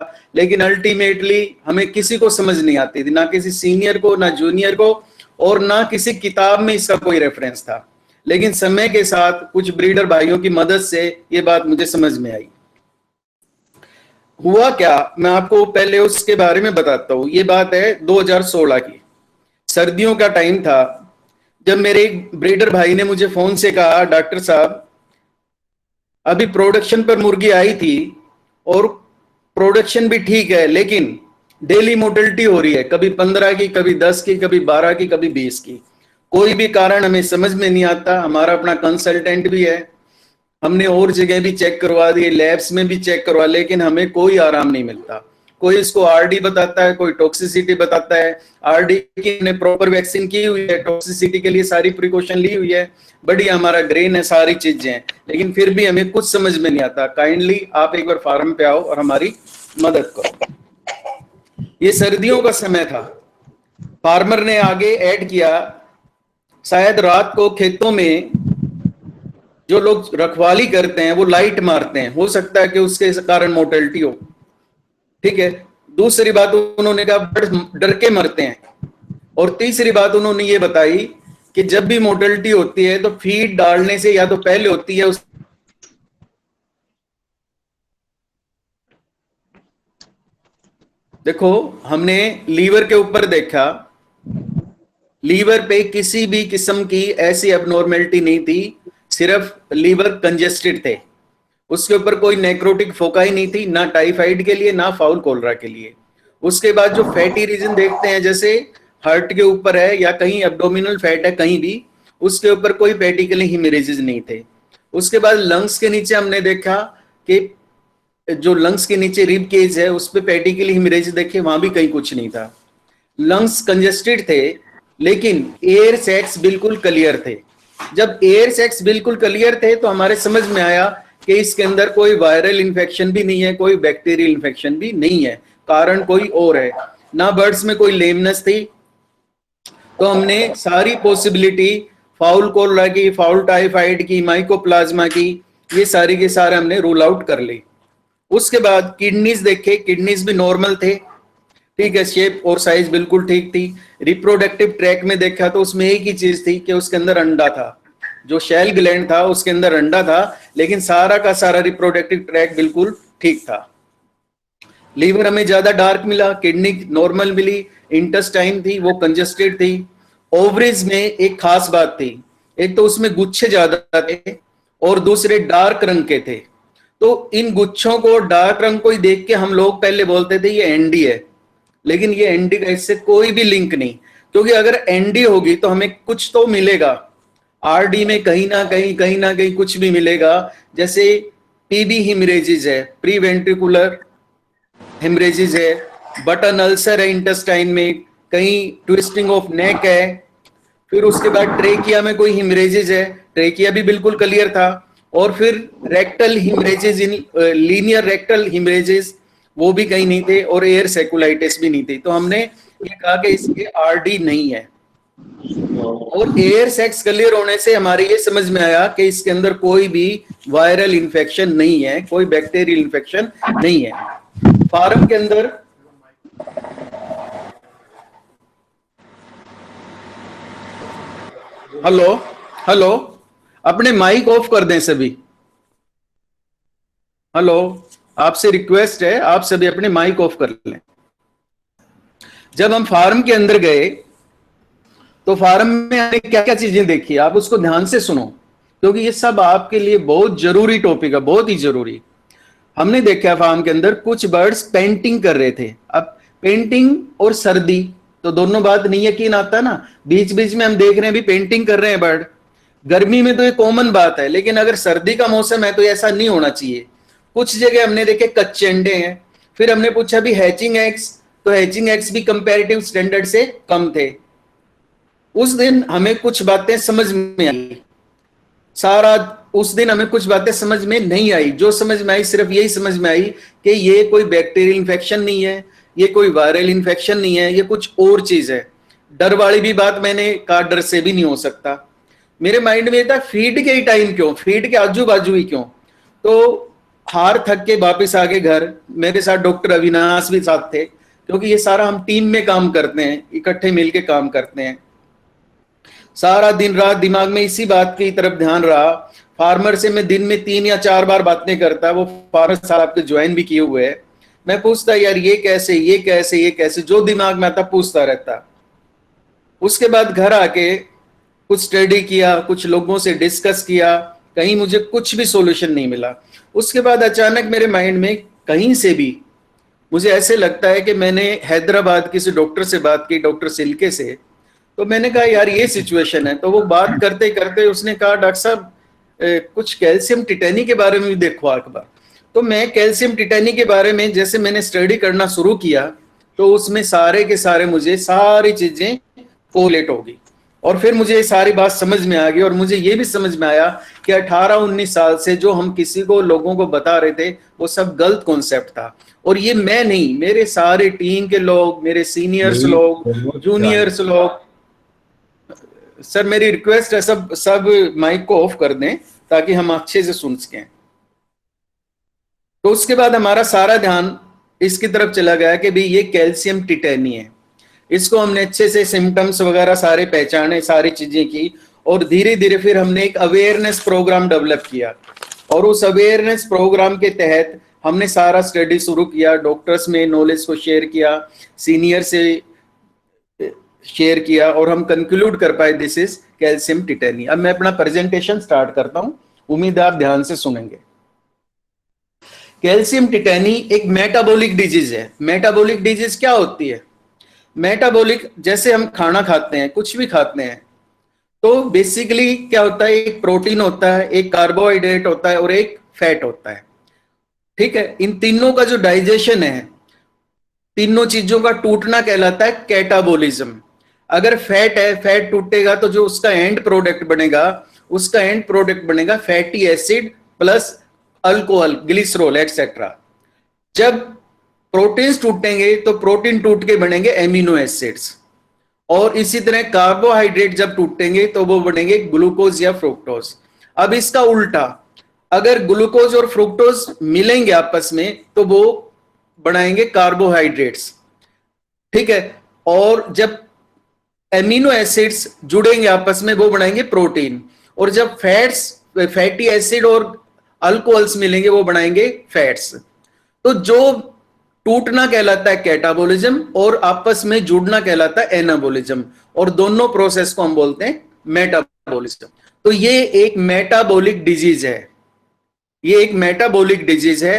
लेकिन अल्टीमेटली हमें किसी को समझ नहीं आती थी, ना किसी सीनियर को, ना जूनियर को, और ना किसी किताब में इसका कोई रेफरेंस था। लेकिन समय के साथ कुछ ब्रीडर भाइयों की मदद से ये बात मुझे समझ में आई। हुआ क्या, मैं आपको पहले उसके बारे में बताता हूँ। ये बात है 2016 की, सर्दियों का टाइम था, जब मेरे एक ब्रीडर भाई ने मुझे फोन से कहा, डॉक्टर साहब अभी प्रोडक्शन पर मुर्गी आई थी और प्रोडक्शन भी ठीक है, लेकिन डेली मोर्टेलिटी हो रही है, कभी 15 की, कभी 10 की, कभी 12 की, कभी 20 की। कोई भी कारण हमें समझ में नहीं आता। हमारा अपना कंसल्टेंट भी है, हमने और जगह भी चेक करवा दिए, लैब्स में भी चेक करवा, लेकिन हमें कोई आराम नहीं मिलता। कोई इसको आरडी बताता है, कोई टॉक्सिसिटी बताता है। आरडी की हमने प्रॉपर वैक्सीन की हुई है, टॉक्सिसिटी के लिए सारी प्रिकॉशन ली हुई है, बढ़िया हमारा ग्रेन है, सारी चीजें हैं, लेकिन फिर भी हमें कुछ समझ में नहीं आता। काइंडली आप एक बार फार्म पे आओ और हमारी मदद करो। ये सर्दियों का समय था। फार्मर ने आगे ऐड किया, शायद रात को खेतों में जो लोग रखवाली करते हैं वो लाइट मारते हैं, हो सकता है कि उसके कारण मोर्टेलिटी हो। ठीक है। दूसरी बात उन्होंने कहा बर्ड डर के मरते हैं। और तीसरी बात उन्होंने ये बताई कि जब भी मोर्टेलिटी होती है तो फीड डालने से या तो पहले होती है देखो, हमने लीवर के ऊपर देखा, लीवर पे किसी भी किस्म की ऐसी एबनॉर्मेलिटी नहीं थी, सिर्फ लीवर कंजेस्टेड थे। उसके ऊपर कोई नेक्रोटिक फोकाई नहीं थी, ना टाइफाइड के लिए, ना फाउल कोलरा के लिए। उसके बाद जो फैटी रीजन देखते हैं, जैसे हार्ट के ऊपर है या कहीं एब्डोमिनल फैट है कहीं भी, उसके ऊपर कोई पेटिकली हिमरेजेस नहीं थे। उसके बाद लंग्स के नीचे हमने देखा कि जो लंग्स के नीचे रिब केज है उस पे पेटिकली हिमरेज देखे, वहां भी कहीं कुछ नहीं था। लंग्स कंजेस्टेड थे, लेकिन एयर सैक्स बिल्कुल क्लियर थे। जब एयर सैक्स बिल्कुल क्लियर थे तो हमारे समझ में आया कि इसके अंदर कोई वायरल इन्फेक्शन भी नहीं है, कोई बैक्टीरियल इन्फेक्शन भी नहीं है, कारण कोई और है। ना बर्ड्स में कोई लेमनेस थी। तो हमने सारी पॉसिबिलिटी फाउल कोलरा की, फाउल टाइफाइड की, माइकोप्लाज्मा की, ये सारी के सारे हमने रूल आउट कर ली। उसके बाद किडनीज देखे, किडनीज भी नॉर्मल थे, ठीक है, शेप और साइज बिल्कुल ठीक थी। रिप्रोडक्टिव ट्रैक में देखा तो उसमें एक ही चीज थी कि उसके अंदर अंडा था, जो शेल ग्लैंड था उसके अंदर अंडा था, लेकिन सारा का सारा रिप्रोडक्टिव ट्रैक बिल्कुल ठीक था। लीवर हमें ज्यादा डार्क मिला, किडनी नॉर्मल मिली, इंटेस्टाइन थी वो कंजेस्टेड थी। ओवरीज में एक खास बात थी, एक तो उसमें गुच्छे ज्यादा थे और दूसरे डार्क रंग के थे। तो इन गुच्छों को, डार्क रंग को ही देख के हम लोग पहले बोलते थे ये एनडी है, लेकिन ये एनडी का इससे कोई भी लिंक नहीं, क्योंकि अगर एनडी होगी तो हमें कुछ तो मिलेगा, आरडी में कहीं ना कहीं कुछ भी मिलेगा। जैसे पीबी हिमरेजिस है, प्री वेंट्रिकुलर हिमरेजिस है, बटन अल्सर है इंटेस्टाइन में, कहीं ट्विस्टिंग ऑफ नेक है, फिर उसके बाद ट्रेकिया में कोई हिमरेजिस है, ट्रेकिया भी बिल्कुल क्लियर था, और फिर रेक्टल हिमरेजिस, इन लीनियर रेक्टल हिमरेजिस वो भी कहीं नहीं थे, और एयर सेकुलाइटिस भी नहीं थी। तो हमने ये कहा कि इसके आरडी नहीं है। और एयर सेक्स क्लियर होने से हमारे ये समझ में आया कि इसके अंदर कोई भी वायरल इन्फेक्शन नहीं है, कोई बैक्टीरियल इन्फेक्शन नहीं है। फार्म के अंदर हेलो हेलो, अपने माइक ऑफ कर दें सभी। हेलो, आपसे रिक्वेस्ट है, आप सभी अपने माइक ऑफ कर लें। जब हम फार्म के अंदर गए तो फार्म में हमने क्या क्या चीजें देखी, आप उसको ध्यान से सुनो, क्योंकि ये सब आपके लिए बहुत जरूरी टॉपिक है, बहुत ही जरूरी। हमने देखा फार्म के अंदर कुछ बर्ड्स पेंटिंग कर रहे थे। अब पेंटिंग और सर्दी तो दोनों बात नहीं यकीन आता ना, बीच बीच में हम देख रहे हैं भी पेंटिंग कर रहे हैं बर्ड। गर्मी में तो ये कॉमन बात है, लेकिन अगर सर्दी का मौसम है तो ऐसा नहीं होना चाहिए। कुछ जगह हमने देखे कच्चे अंडे हैं। फिर हमने पूछा भी हैचिंग एग्स, तो हैचिंग एग्स भी कंपैरेटिव स्टैंडर्ड से कम थे। उस दिन हमें कुछ बातें समझ में आई, सारा उस दिन हमें कुछ बातें समझ में नहीं आई। जो समझ में आई सिर्फ यही समझ में आई कि ये कोई बैक्टीरियल इन्फेक्शन नहीं है, ये कोई वायरल इन्फेक्शन नहीं है, ये कुछ और चीज है। डर वाली भी बात मैंने कहा, डर से भी नहीं हो सकता। मेरे माइंड में था फीड के ही टाइम क्यों, फीड के आजू बाजू ही क्यों। तो हार थक के वापस आ गए घर। मेरे साथ डॉक्टर अविनाश भी साथ थे, क्योंकि ये सारा हम टीम में काम करते हैं, इकट्ठे मिलके काम करते हैं। सारा दिन रात दिमाग में इसी बात की तरफ ध्यान रहा। फार्मर से मैं दिन में 3 या 4 बार बातें करता, वो फार्मर साहब के ज्वाइन भी किए हुए है। मैं पूछता यार ये कैसे, ये कैसे, ये कैसे, जो दिमाग में आता पूछता रहता। उसके बाद घर आके कुछ स्टडी किया, कुछ लोगों से डिस्कस किया, कहीं मुझे कुछ भी सॉल्यूशन नहीं मिला। उसके बाद अचानक मेरे माइंड में कहीं से भी मुझे ऐसे लगता है कि मैंने हैदराबाद किसी डॉक्टर से बात की, डॉक्टर सिल्के से। तो मैंने कहा यार ये सिचुएशन है। तो वो बात करते करते उसने कहा डॉक्टर साहब कुछ कैल्शियम टिटैनी के बारे में भी देखो अखबार। तो मैं कैल्शियम टिटैनी के बारे में जैसे मैंने स्टडी करना शुरू किया, तो उसमें सारे के सारे मुझे सारी चीजें कोलेट होगी, और फिर मुझे ये सारी बात समझ में आ गई। और मुझे ये भी समझ में आया कि 18-19 साल से जो हम किसी को लोगों को बता रहे थे वो सब गलत कॉन्सेप्ट था। और ये मैं नहीं, मेरे सारे टीम के लोग, मेरे सीनियर्स लोग, जूनियर्स लोग। सर मेरी रिक्वेस्ट है सब माइक को ऑफ कर दें ताकि हम अच्छे से सुन सकें। तो उसके बाद हमारा सारा ध्यान इसकी तरफ चला गया कि भाई ये कैल्शियम टिटैनी है। इसको हमने अच्छे से सिम्टम्स वगैरह सारे पहचाने, सारी चीजें की, और धीरे धीरे फिर हमने एक अवेयरनेस प्रोग्राम डेवलप किया। और उस अवेयरनेस प्रोग्राम के तहत हमने सारा स्टडी शुरू किया, डॉक्टर्स में नॉलेज को शेयर किया, सीनियर से शेयर किया, और हम कंक्लूड कर पाए दिस इज कैल्शियम टिटैनी। अब मैं अपना प्रेजेंटेशन स्टार्ट करता हूं, उम्मीद है आप ध्यान से सुनेंगे। कैल्शियम टिटैनी एक मेटाबॉलिक डिजीज है। मेटाबॉलिक डिजीज क्या होती है? मेटाबॉलिक, जैसे हम खाना खाते हैं, कुछ भी खाते हैं, तो बेसिकली क्या होता है, एक प्रोटीन होता है, एक कार्बोहाइड्रेट होता है और एक फैट होता है। ठीक है, इन तीनों का जो डाइजेशन है, तीनों चीजों का टूटना कहलाता है कैटाबोलिज्म। अगर फैट है, फैट टूटेगा तो जो उसका एंड प्रोडक्ट बनेगा, उसका एंड प्रोडक्ट बनेगा fatty acid plus alcohol, glycerol etcetera. जब प्रोटीन्स टूटेंगे तो प्रोटीन टूट के बनेंगे एमिनो एसिड्स, और इसी तरह कार्बोहाइड्रेट जब टूटेंगे तो वो बनेंगे ग्लूकोज या फ्रुक्टोज। अब इसका उल्टा, अगर ग्लूकोज और फ्रुक्टोज मिलेंगे आपस में तो वो बनाएंगे कार्बोहाइड्रेट्स। ठीक है, और जब एमिनो एसिड्स जुड़ेंगे आपस में वो बनाएंगे प्रोटीन, और जब फैटी एसिड और अल्कोहल्स मिलेंगे वो बनाएंगे फैट्स। तो जो टूटना कहलाता है कैटाबोलिज्म और आपस में जुड़ना कहलाता है एनाबोलिज्म, और दोनों प्रोसेस को हम बोलते हैं मेटाबोलिज्म। तो ये एक मेटाबॉलिक डिजीज है। ये एक मेटाबॉलिक डिजीज है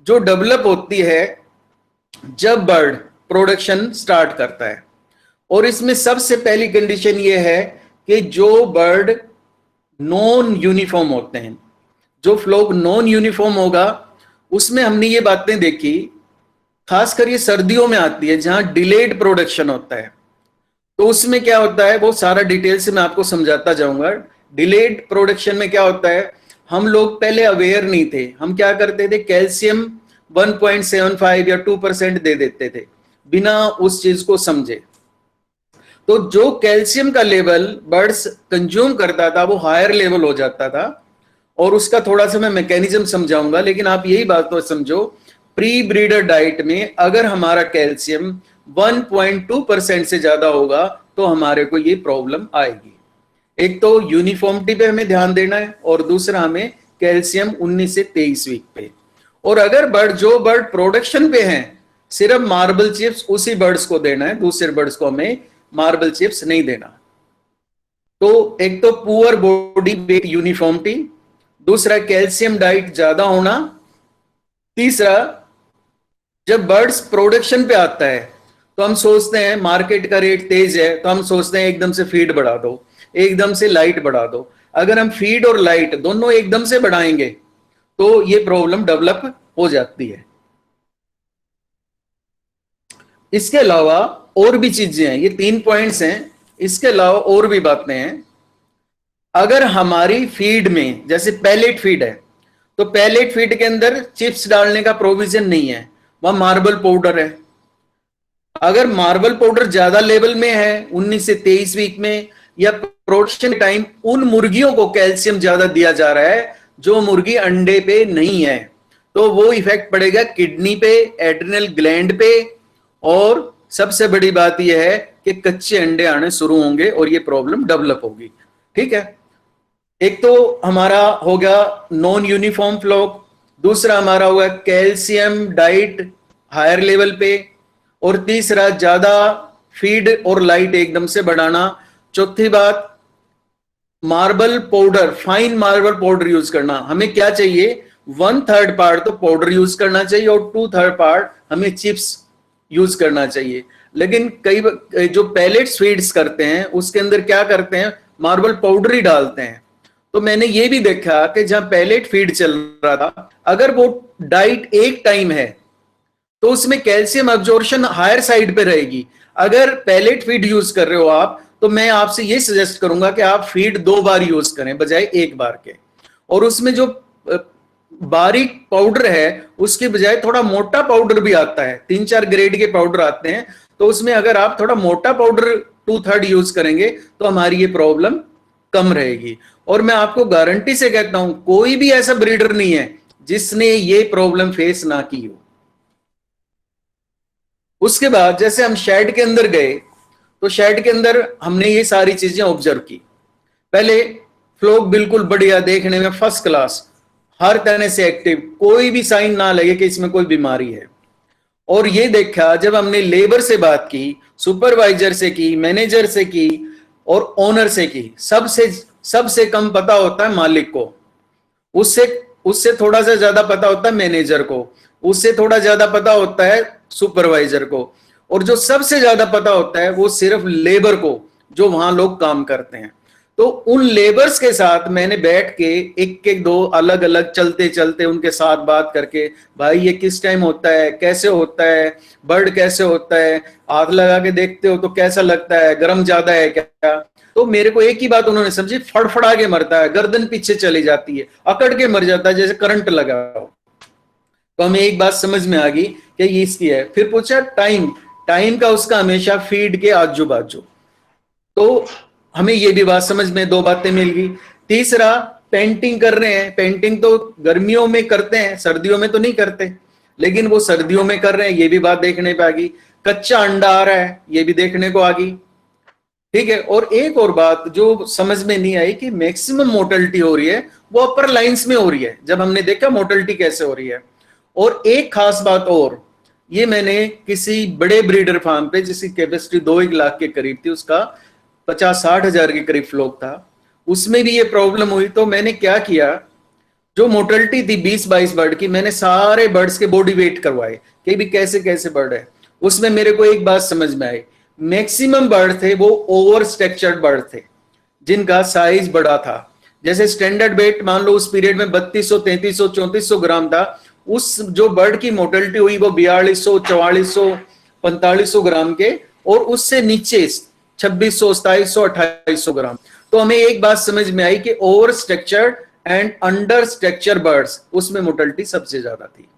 जो डेवलप होती है जब बर्ड प्रोडक्शन स्टार्ट करता है। और इसमें सबसे पहली कंडीशन ये है कि जो बर्ड नॉन यूनिफॉर्म होते हैं, जो फ्लॉक नॉन यूनिफॉर्म होगा, उसमें हमने ये बातें देखी, खासकर ये सर्दियों में आती है जहां डिलेड प्रोडक्शन होता है। तो उसमें क्या होता है वो सारा डिटेल से मैं आपको समझाता जाऊंगा। डिलेड प्रोडक्शन में क्या होता है, हम लोग पहले अवेयर नहीं थे, हम क्या करते थे, कैल्शियम 1.75 या 2% दे देते थे बिना उस चीज को समझे। तो जो कैल्शियम का लेवल बर्ड्स कंज्यूम करता था वो हायर लेवल हो जाता था, और उसका थोड़ा सा मैं मैकेनिज्म समझाऊंगा। लेकिन आप यही बात तो समझो, प्री ब्रीडर डाइट में अगर हमारा कैल्शियम 1.2% से ज्यादा होगा तो हमारे को ये प्रॉब्लम आएगी। एक तो यूनिफॉर्मिटी पे हमें ध्यान देना है, और दूसरा हमें कैल्शियम 19 से 23 वीक पे। और अगर जो बर्ड प्रोडक्शन पे हैं, सिर्फ मार्बल चिप्स उसी बर्ड्स को देना है, दूसरे बर्ड्स को हमें मार्बल चिप्स नहीं देना। तो एक तो पुअर बॉडी वेट यूनिफॉर्मिटी, दूसरा कैल्शियम डाइट ज्यादा होना, तीसरा जब बर्ड्स प्रोडक्शन पे आता है तो हम सोचते हैं मार्केट का रेट तेज है तो हम सोचते हैं एकदम से फीड बढ़ा दो, एकदम से लाइट बढ़ा दो। अगर हम फीड और लाइट दोनों एकदम से बढ़ाएंगे तो ये प्रॉब्लम डेवलप हो जाती है। इसके अलावा और भी चीजें हैं, ये 3 पॉइंट्स हैं, इसके अलावा और भी बातें हैं। अगर हमारी फीड में, जैसे पैलेट फीड है, तो पैलेट फीड के अंदर चिप्स डालने का प्रोविजन नहीं है, वहां मार्बल पाउडर है। अगर मार्बल पाउडर ज्यादा लेवल में है 19 से 23 वीक में, या प्रोडक्शन टाइम उन मुर्गियों को कैल्शियम ज्यादा दिया जा रहा है जो मुर्गी अंडे पे नहीं है, तो वो इफेक्ट पड़ेगा किडनी पे, एड्रिनल ग्लैंड पे, और सबसे बड़ी बात यह है कि कच्चे अंडे आने शुरू होंगे और ये प्रॉब्लम डेवलप होगी। ठीक है, एक तो हमारा हो गया नॉन यूनिफॉर्म फ्लो, दूसरा हमारा हुआ कैल्शियम डाइट हायर लेवल पे, और तीसरा ज्यादा फीड और लाइट एकदम से बढ़ाना। चौथी बात marble powder, fine marble powder use करना। हमें क्या चाहिए, 1/3 पार्ट तो पाउडर यूज करना चाहिए और 2/3 पार्ट हमें चिप्स यूज करना चाहिए। लेकिन कई जो पैलेट्स फीड्स करते हैं उसके अंदर क्या करते हैं, मार्बल पाउडर ही डालते हैं। तो मैंने ये भी देखा कि जहां पैलेट फीड चल रहा था, अगर वो डाइट एक टाइम है तो उसमें कैल्शियम अब्जॉर्प्शन हायर साइड पे रहेगी। अगर पैलेट फीड यूज कर रहे हो आप, तो मैं आपसे ये सजेस्ट करूंगा कि आप फीड 2 बार यूज करें बजाय 1 बार के, और उसमें जो बारीक पाउडर है उसके बजाय थोड़ा मोटा पाउडर भी आता है, 3-4 ग्रेड के पाउडर आते हैं, तो उसमें अगर आप थोड़ा मोटा पाउडर 2/3 यूज करेंगे तो हमारी ये प्रॉब्लम कम रहेगी। और मैं आपको गारंटी से कहता हूं कोई भी ऐसा ब्रीडर नहीं है जिसने ये प्रॉब्लम फेस ना की हो। उसके बाद जैसे हम शेड के अंदर गए तो शेड के अंदर हमने ये सारी चीजें ऑब्जर्व की। पहले फ्लोक बिल्कुल बढ़िया, देखने में फर्स्ट क्लास, हर तरह से एक्टिव, कोई भी साइन ना लगे कि इसमें कोई बीमारी है। और ये देखा जब हमने लेबर से बात की, सुपरवाइजर से की, मैनेजर से की और ओनर से की, सबसे कम पता होता है मालिक को, उससे थोड़ा सा ज्यादा पता होता है मैनेजर को, उससे थोड़ा ज्यादा पता होता है सुपरवाइजर को, और जो सबसे ज्यादा पता होता है वो सिर्फ लेबर को, जो वहां लोग काम करते हैं। तो उन लेबर्स के साथ मैंने बैठ के एक एक 2 अलग अलग चलते चलते उनके साथ बात करके, भाई ये किस टाइम होता है, कैसे होता है, बर्ड कैसे होता है, आग लगा के देखते हो तो कैसा लगता है, गर्म ज्यादा है क्या। तो मेरे को एक ही बात उन्होंने समझी, फड़फड़ा के मरता है, गर्दन पीछे चली जाती है, अकड़ के मर जाता है जैसे करंट लगा हो। तो हमें एक बात समझ में आ गई कि ये इसकी है। फिर पूछा टाइम का उसका हमेशा फीड के आजू बाजू, तो हमें ये भी बात समझ में, 2 बातें मिल गई। तीसरा, पेंटिंग कर रहे हैं, पेंटिंग तो गर्मियों में करते हैं, सर्दियों में तो नहीं करते, लेकिन वो सर्दियों में कर रहे हैं, ये भी बात देखने पे आ गई। कच्चा अंडा आ रहा है, ये भी देखने को आ गई। ठीक है, और एक और बात जो समझ में नहीं आई कि मैक्सिमम मोर्टेलिटी हो रही है वो अपर लाइंस में हो रही है, जब हमने देखा मोर्टेलिटी कैसे हो रही है। और एक खास बात और, ये मैंने किसी बड़े ब्रीडर फार्म पे जिसकी कैपेसिटी 2-1 लाख के करीब थी, उसका 50-60 हजार के करीब फ्लोक था, उसमें भी ये प्रॉब्लम हुई। तो मैंने क्या किया, जो मोर्टेलिटी थी 20-22 बर्ड की, मैंने सारे बर्ड्स के बॉडी वेट करवाए कि भी कैसे कैसे बर्ड है। उसमें मेरे को एक बात समझ में आई, मैक्सिमम बर्ड थे वो ओवर स्ट्रक्चर्ड बर्ड थे, जिनका साइज बड़ा था। जैसे स्टैंडर्ड वेट मान लो उस पीरियड में 3200, 3300, 3400 ग्राम था, उस जो बर्ड की मोर्टेलिटी हुई वो 4200, 4400, 4500 ग्राम के, और उससे नीचे 2600, 2700, 2800 ग्राम। तो हमें एक बात समझ में आई कि over structured and under structure birds, उसमें मोर्टेलिटी सबसे ज्यादा थी।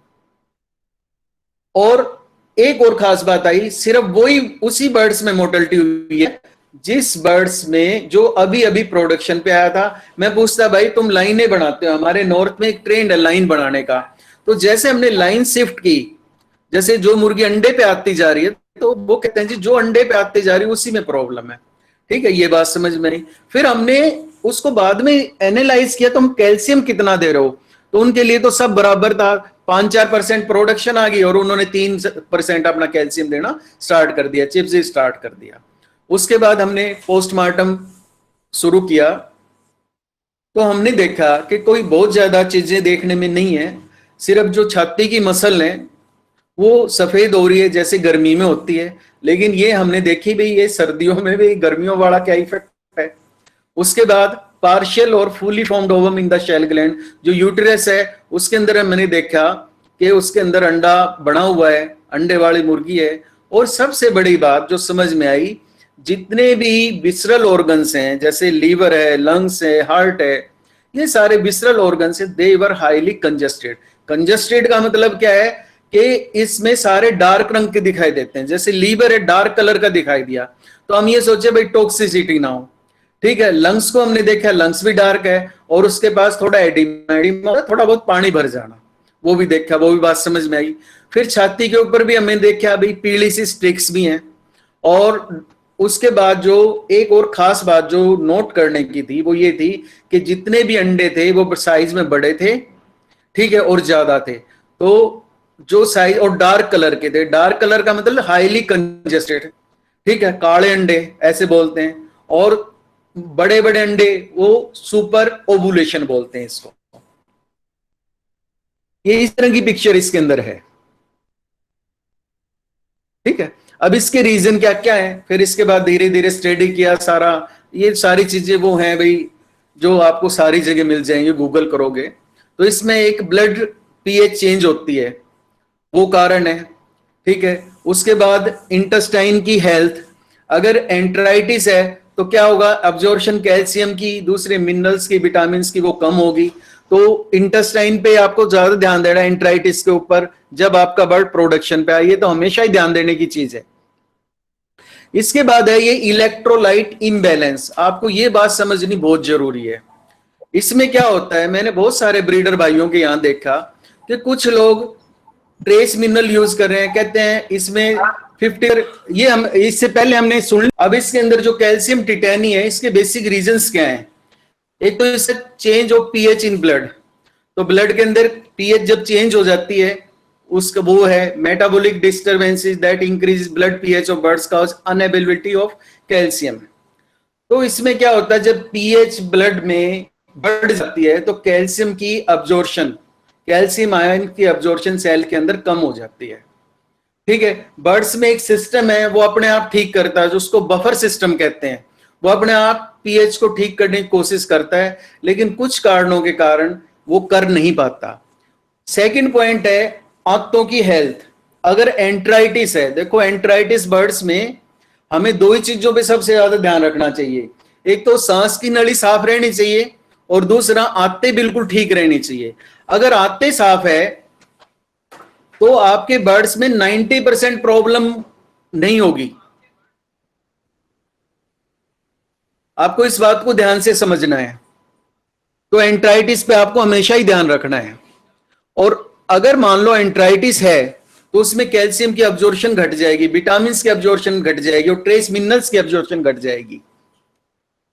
और एक और खास बात आई, सिर्फ वही उसी बर्ड्स में मोर्टेलिटी हुई है जिस बर्ड्स में जो अभी अभी प्रोडक्शन पे आया था। मैं पूछता भाई तुम लाइनें बनाते हो, हमारे नॉर्थ में एक ट्रेंड है लाइन बनाने का, तो जैसे हमने लाइन शिफ्ट की, जैसे जो मुर्गी अंडे पे आती जा रही है तो वो कहते हैं जी जो अंडे पे आती जा रही है उसी में प्रॉब्लम है। ठीक है, ये बात समझ में नहीं। फिर हमने उसको बाद में एनालाइज किया, तुम कैल्शियम कितना दे रहे हो, तो उनके लिए तो सब बराबर था, 5-4% प्रोडक्शन आ गई और उन्होंने 3% अपना कैल्शियम देना स्टार्ट कर दिया, चिप्स स्टार्ट कर दिया। उसके बाद हमने पोस्टमार्टम शुरू किया, तो हमने देखा कि कोई बहुत ज्यादा चीजें देखने में नहीं है, सिर्फ जो छाती की मसल है वो सफेद हो रही है जैसे गर्मी में होती है, लेकिन ये हमने देखी भी ये सर्दियों में भी गर्मियों वाला क्या इफेक्ट है। उसके बाद पार्शियल और fully formed ovum in the shell gland, जो यूटेरस है उसके अंदर मैंने देखा कि उसके अंदर अंडा बना हुआ है, अंडे वाली मुर्गी है। और सबसे बड़ी बात जो समझ में आई, जितने भी विसरल ऑर्गन्स हैं जैसे लीवर है, लंग्स है, हार्ट है, ये सारे विसरल ऑर्गन्स है, दे वर हाईली कंजेस्टेड। कंजेस्टेड का मतलब क्या है कि इसमें सारे डार्क रंग के दिखाई देते हैं, जैसे लीवर है डार्क कलर का दिखाई दिया तो हम ये सोचे भाई टॉक्सिसिटी ना हो। ठीक है, लंग्स को हमने देखा, लंग्स भी डार्क है और उसके पास थोड़ा एडिमा, थोड़ा बहुत पानी भर जाना, वो भी देखा, वो भी बात समझ में आई। फिर छाती के ऊपर भी हमने देखा भाई पीली सी स्ट्रिक्स भी हैं। और उसके बाद जो एक और खास बात जो नोट करने की थी वो ये थी कि जितने भी अंडे थे वो साइज में बड़े थे, ठीक है, और ज्यादा थे। तो जो साइज और डार्क कलर के थे, डार्क कलर का मतलब हाईली कंजेस्टेड, ठीक है, काले अंडे ऐसे बोलते हैं। और बड़े बड़े अंडे वो सुपर ओवुलेशन बोलते हैं इसको। ये इस तरह की पिक्चर इसके अंदर है, ठीक है। अब इसके रीजन क्या क्या है, फिर इसके बाद धीरे धीरे स्टडी किया सारा। ये सारी चीजें वो हैं भाई जो आपको सारी जगह मिल जाएंगे, गूगल करोगे तो। इसमें एक ब्लड पीएच चेंज होती है, वो कारण है, ठीक है। उसके बाद इंटेस्टाइन की हेल्थ, अगर एंट्राइटिस है तो क्या होगा, अब्जॉर्प्शन कैल्शियम की, दूसरे मिनरल्स की, विटामिन की वो कम होगी। तो इंटेस्टाइन पे आपको ज्यादा ध्यान देना है एंट्राइटिस के ऊपर, जब आपका ब्लड प्रोडक्शन पे आइए तो हमेशा ही ध्यान देने की चीज है। इसके बाद है ये इलेक्ट्रोलाइट इम्बैलेंस, आपको ये बात समझनी बहुत जरूरी है। इसमें क्या होता है, मैंने बहुत सारे ब्रीडर भाइयों के यहां देखा कि कुछ लोग ट्रेस मिनरल यूज कर रहे हैं, कहते हैं इसमें 50, ये हम इससे पहले हमने सुन। अब इसके अंदर जो कैल्शियम टिटैनी है, इसके बेसिक रीजंस क्या हैं। एक तो इससे change of pH in blood, तो ब्लड के अंदर पीएच जब चेंज हो जाती है उसका वो है metabolic disturbances that increase blood pH of birds cause unavailability of calcium. तो इसमें क्या होता है, जब पीएच ब्लड में बढ़ जाती है तो कैल्शियम की अब्जॉर्प्शन, कैल्शियम आयन की अब्जॉर्प्शन सेल के अंदर कम हो जाती है, ठीक है। बर्ड्स में एक सिस्टम है वो अपने आप ठीक करता है, जो उसको बफर सिस्टम कहते हैं। वो अपने आप पीएच को ठीक करने की कोशिश करता है, लेकिन कुछ कारणों के कारण वो कर नहीं पाता। सेकंड पॉइंट है आंतों की हेल्थ। अगर एंट्राइटिस है, देखो एंट्राइटिस बर्ड्स में हमें दो ही चीजों पे सबसे ज्यादा ध्यान रखना चाहिए। एक तो सांस की नली साफ रहनी चाहिए और दूसरा आंतें बिल्कुल ठीक रहनी चाहिए। अगर आंतें साफ है तो आपके बर्ड्स में 90% प्रॉब्लम नहीं होगी। आपको इस बात को ध्यान से समझना है। तो एंट्राइटिस पे आपको हमेशा ही ध्यान रखना है। और अगर मान लो एंट्राइटिस है तो उसमें कैल्शियम की अब्जॉर्प्शन घट जाएगी, विटामिन की अब्जॉर्प्शन घट जाएगी और ट्रेस मिनरल्स की अब्जॉर्प्शन घट जाएगी।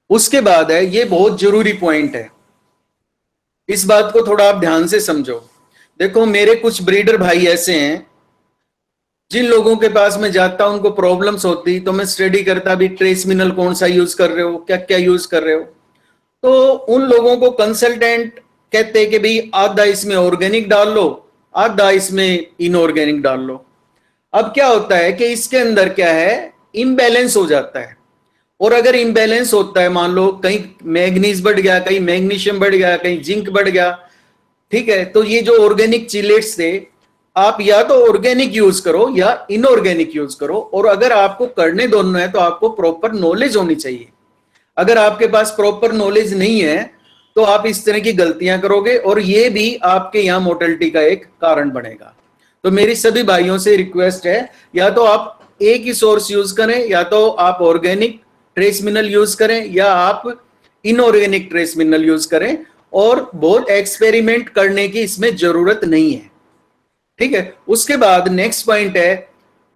उसके बाद है, ये बहुत जरूरी पॉइंट है, इस बात को थोड़ा आप ध्यान से समझो। देखो मेरे कुछ ब्रीडर भाई ऐसे हैं जिन लोगों के पास मैं जाता उनको प्रॉब्लम्स होती, तो मैं स्टडी करता भी ट्रेस मिनरल कौन सा यूज कर रहे हो, क्या क्या यूज कर रहे हो। तो उन लोगों को कंसल्टेंट कहते हैं कि भाई आधा इसमें ऑर्गेनिक डाल लो, आधा इसमें इनऑर्गेनिक डाल लो। अब क्या होता है कि इसके अंदर क्या है, इम्बैलेंस हो जाता है। और अगर इम्बैलेंस होता है, मान लो कहीं मैग्नीज बढ़ गया, कहीं मैग्नीशियम बढ़ गया, कहीं जिंक बढ़ गया, ठीक है, तो ये जो ऑर्गेनिक चिलेट्स थे आप या तो ऑर्गेनिक यूज करो या इनऑर्गेनिक यूज करो। और अगर आपको करने दोनों है तो आपको प्रॉपर नॉलेज होनी चाहिए। अगर आपके पास प्रॉपर नॉलेज नहीं है तो आप इस तरह की गलतियां करोगे और ये भी आपके यहां मोर्टेलिटी का एक कारण बनेगा। तो मेरी सभी भाइयों से रिक्वेस्ट है, या तो आप एक ही सोर्स यूज करें, या तो आप ऑर्गेनिक ट्रेस मिनरल यूज करें, या आप इनऑर्गेनिक ट्रेस मिनरल यूज करें। और बहुत एक्सपेरिमेंट करने की इसमें जरूरत नहीं है, ठीक है। उसके बाद नेक्स्ट पॉइंट है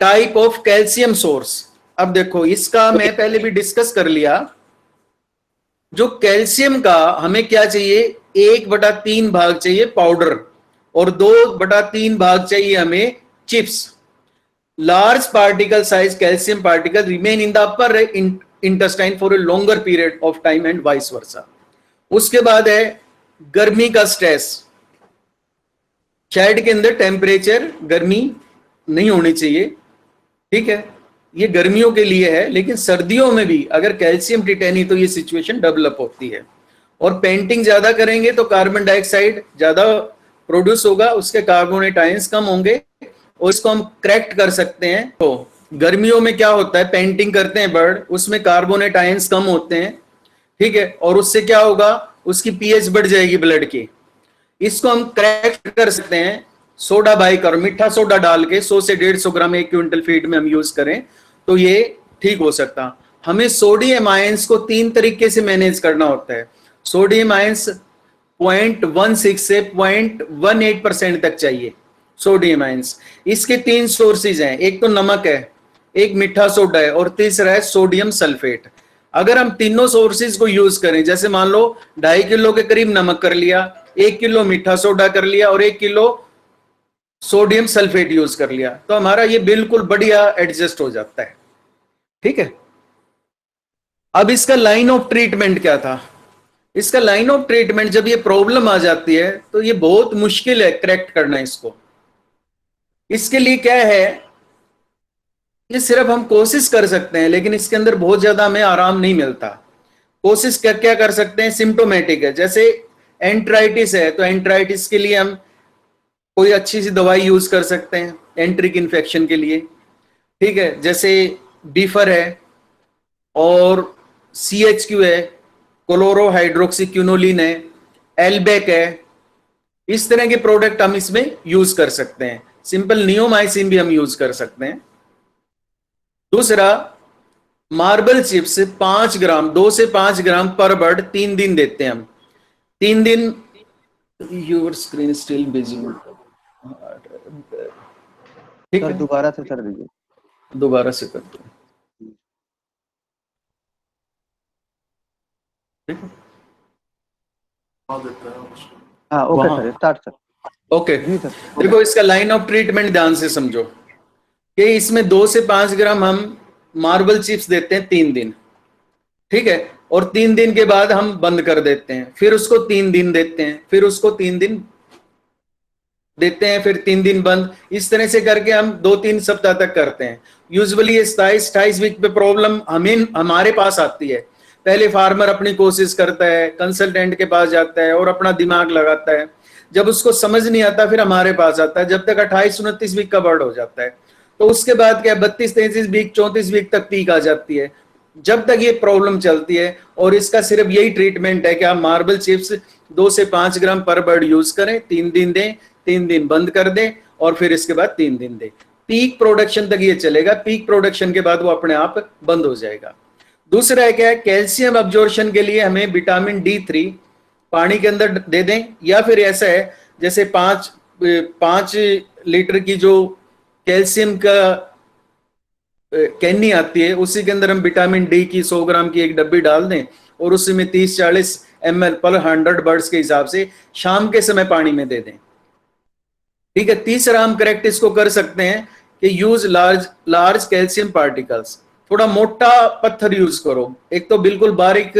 टाइप ऑफ कैल्शियम सोर्स। अब देखो इसका मैं पहले भी डिस्कस कर लिया। जो कैल्शियम का हमें क्या चाहिए, 1/3 भाग चाहिए पाउडर और 2/3 भाग चाहिए हमें chips. Large particle size calcium particle remain in the upper intestine for a longer period of time and vice versa. उसके बाद है गर्मी का स्ट्रेस। शैड के अंदर टेम्परेचर गर्मी नहीं होनी चाहिए, ठीक है, ये गर्मियों के लिए है। लेकिन सर्दियों में भी अगर कैल्शियम टिटैनी तो ये सिचुएशन डेवलप होती है। और पेंटिंग ज्यादा करेंगे तो कार्बन डाइऑक्साइड ज्यादा प्रोड्यूस होगा, उसके कार्बोनेट आयंस कम होंगे और इसको हम करेक्ट कर सकते हैं। तो गर्मियों में क्या होता है, पेंटिंग करते हैं बर्ड, उसमें कार्बोनेट आयंस कम होते हैं, ठीक है, और उससे क्या होगा, उसकी पीएच बढ़ जाएगी ब्लड की। इसको हम करेक्ट कर सकते हैं सोडा बाइकर, मीठा सोडा डाल के 100 से 150 ग्राम 1 क्विंटल फीड में हम यूज करें तो ये ठीक हो सकता। हमें सोडियम आयंस को 3 तरीके से मैनेज करना होता है। सोडियम आयंस 0.16 से 0.18% तक चाहिए सोडियम आयंस। इसके 3 सोर्सेज हैं, एक तो नमक है, एक मीठा सोडा है और तीसरा है सोडियम सल्फेट। अगर हम तीनों सोर्सेज को यूज करें, जैसे मान लो 2.5 किलो के करीब नमक कर लिया, 1 किलो मीठा सोडा कर लिया और 1 किलो सोडियम सल्फेट यूज कर लिया, तो हमारा ये बिल्कुल बढ़िया एडजस्ट हो जाता है। ठीक है, अब इसका लाइन ऑफ ट्रीटमेंट क्या था? इसका लाइन ऑफ ट्रीटमेंट, जब ये प्रॉब्लम आ जाती है तो ये बहुत मुश्किल है करेक्ट करना इसको। इसके लिए क्या है, ये सिर्फ हम कोशिश कर सकते हैं, लेकिन इसके अंदर बहुत ज्यादा हमें आराम नहीं मिलता। कोशिश क्या क्या कर सकते हैं, सिम्टोमेटिक है, जैसे एंट्राइटिस है तो एंट्राइटिस के लिए हम कोई अच्छी सी दवाई यूज कर सकते हैं एंट्रिक इन्फेक्शन के लिए। ठीक है, जैसे बीफर है और CHQ है, क्लोरोहाइड्रोक्सीक्विनोलिन है, एल्बेक है, इस तरह के प्रोडक्ट हम इसमें यूज कर सकते हैं। सिंपल नियोमाइसिन भी हम यूज कर सकते हैं। दूसरा, मार्बल चिप्स 5 ग्राम, 2 से 5 ग्राम पर बर्ड 3 दिन देते हैं हम। 3 दिन, योर स्क्रीन स्टिल बिजी। ठीक है, दोबारा से कर दीजिए, दोबारा से कर दो। हाँ okay sir, start sir. Okay जी सर। देखो, इसका लाइन ऑफ ट्रीटमेंट ध्यान से समझो कि इसमें 2 से 5 ग्राम हम मार्बल चिप्स देते हैं 3 दिन। ठीक है, और 3 दिन के बाद हम बंद कर देते हैं, फिर उसको 3 दिन देते हैं, फिर उसको 3 दिन देते हैं, फिर 3 दिन बंद। इस तरह से करके हम 2-3 सप्ताह तक करते हैं। यूजुअली ये 27-28 वीक पे प्रॉब्लम हमारे पास आती है। पहले फार्मर अपनी कोशिश करता है, कंसल्टेंट के पास जाता है और अपना दिमाग लगाता है। जब उसको समझ नहीं आता फिर हमारे पास आता है, जब तक 28-29 वीक का बर्ड हो जाता है। तो उसके बाद क्या, 32-33 वीक, 34 वीक तक पीक आ जाती है। जब तक ये प्रॉब्लम चलती है, और इसका सिर्फ यही ट्रीटमेंट है कि आप मार्बल चिप्स 2 से 5 ग्राम पर बर्ड यूज करें, 3 दिन दें, 3 दिन बंद कर दें और फिर इसके बाद 3 दिन दें। पीक प्रोडक्शन तक ये चलेगा, पीक प्रोडक्शन के बाद वो अपने आप बंद हो जाएगा। दूसरा है क्या, कैल्शियम अब्जॉर्प्शन के लिए हमें विटामिन D3 पानी के अंदर दे दें, या फिर ऐसा है जैसे 5 लीटर की जो कैल्शियम का कैनी आती है, उसी के अंदर हम विटामिन D की 100 ग्राम की एक डब्बी डाल दें और उसी में 30-40 ml पर 100 बर्ड्स के हिसाब से शाम के समय पानी में दे दें। ठीक है, तीसरा हम करेक्ट इसको कर सकते हैं कि यूज लार्ज कैल्शियम पार्टिकल्स। थोड़ा मोटा पत्थर यूज करो, एक तो बिल्कुल बारीक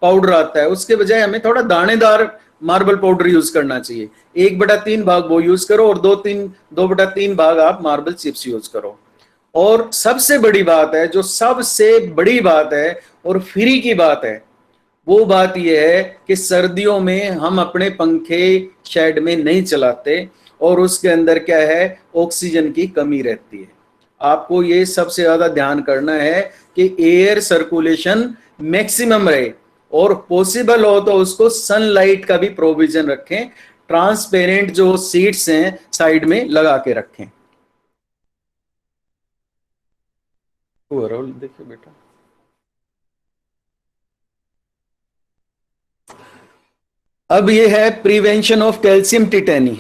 पाउडर आता है, उसके बजाय हमें थोड़ा दानेदार मार्बल पाउडर यूज करना चाहिए। 1/3 भाग वो यूज करो और 2/3 भाग आप मार्बल चिप्स यूज करो। और सबसे बड़ी बात है, जो सबसे बड़ी बात है और फ्री की बात है, वो बात यह है कि सर्दियों में हम अपने पंखे शेड में नहीं चलाते और उसके अंदर क्या है, ऑक्सीजन की कमी रहती है। आपको ये सबसे ज्यादा ध्यान करना है कि एयर सर्कुलेशन मैक्सिमम रहे, और पॉसिबल हो तो उसको सनलाइट का भी प्रोविजन रखें। ट्रांसपेरेंट जो सीट्स हैं साइड में लगा के रखें। ओवरऑल देखिए बेटा, अब ये है प्रिवेंशन ऑफ कैल्शियम टिटेनी।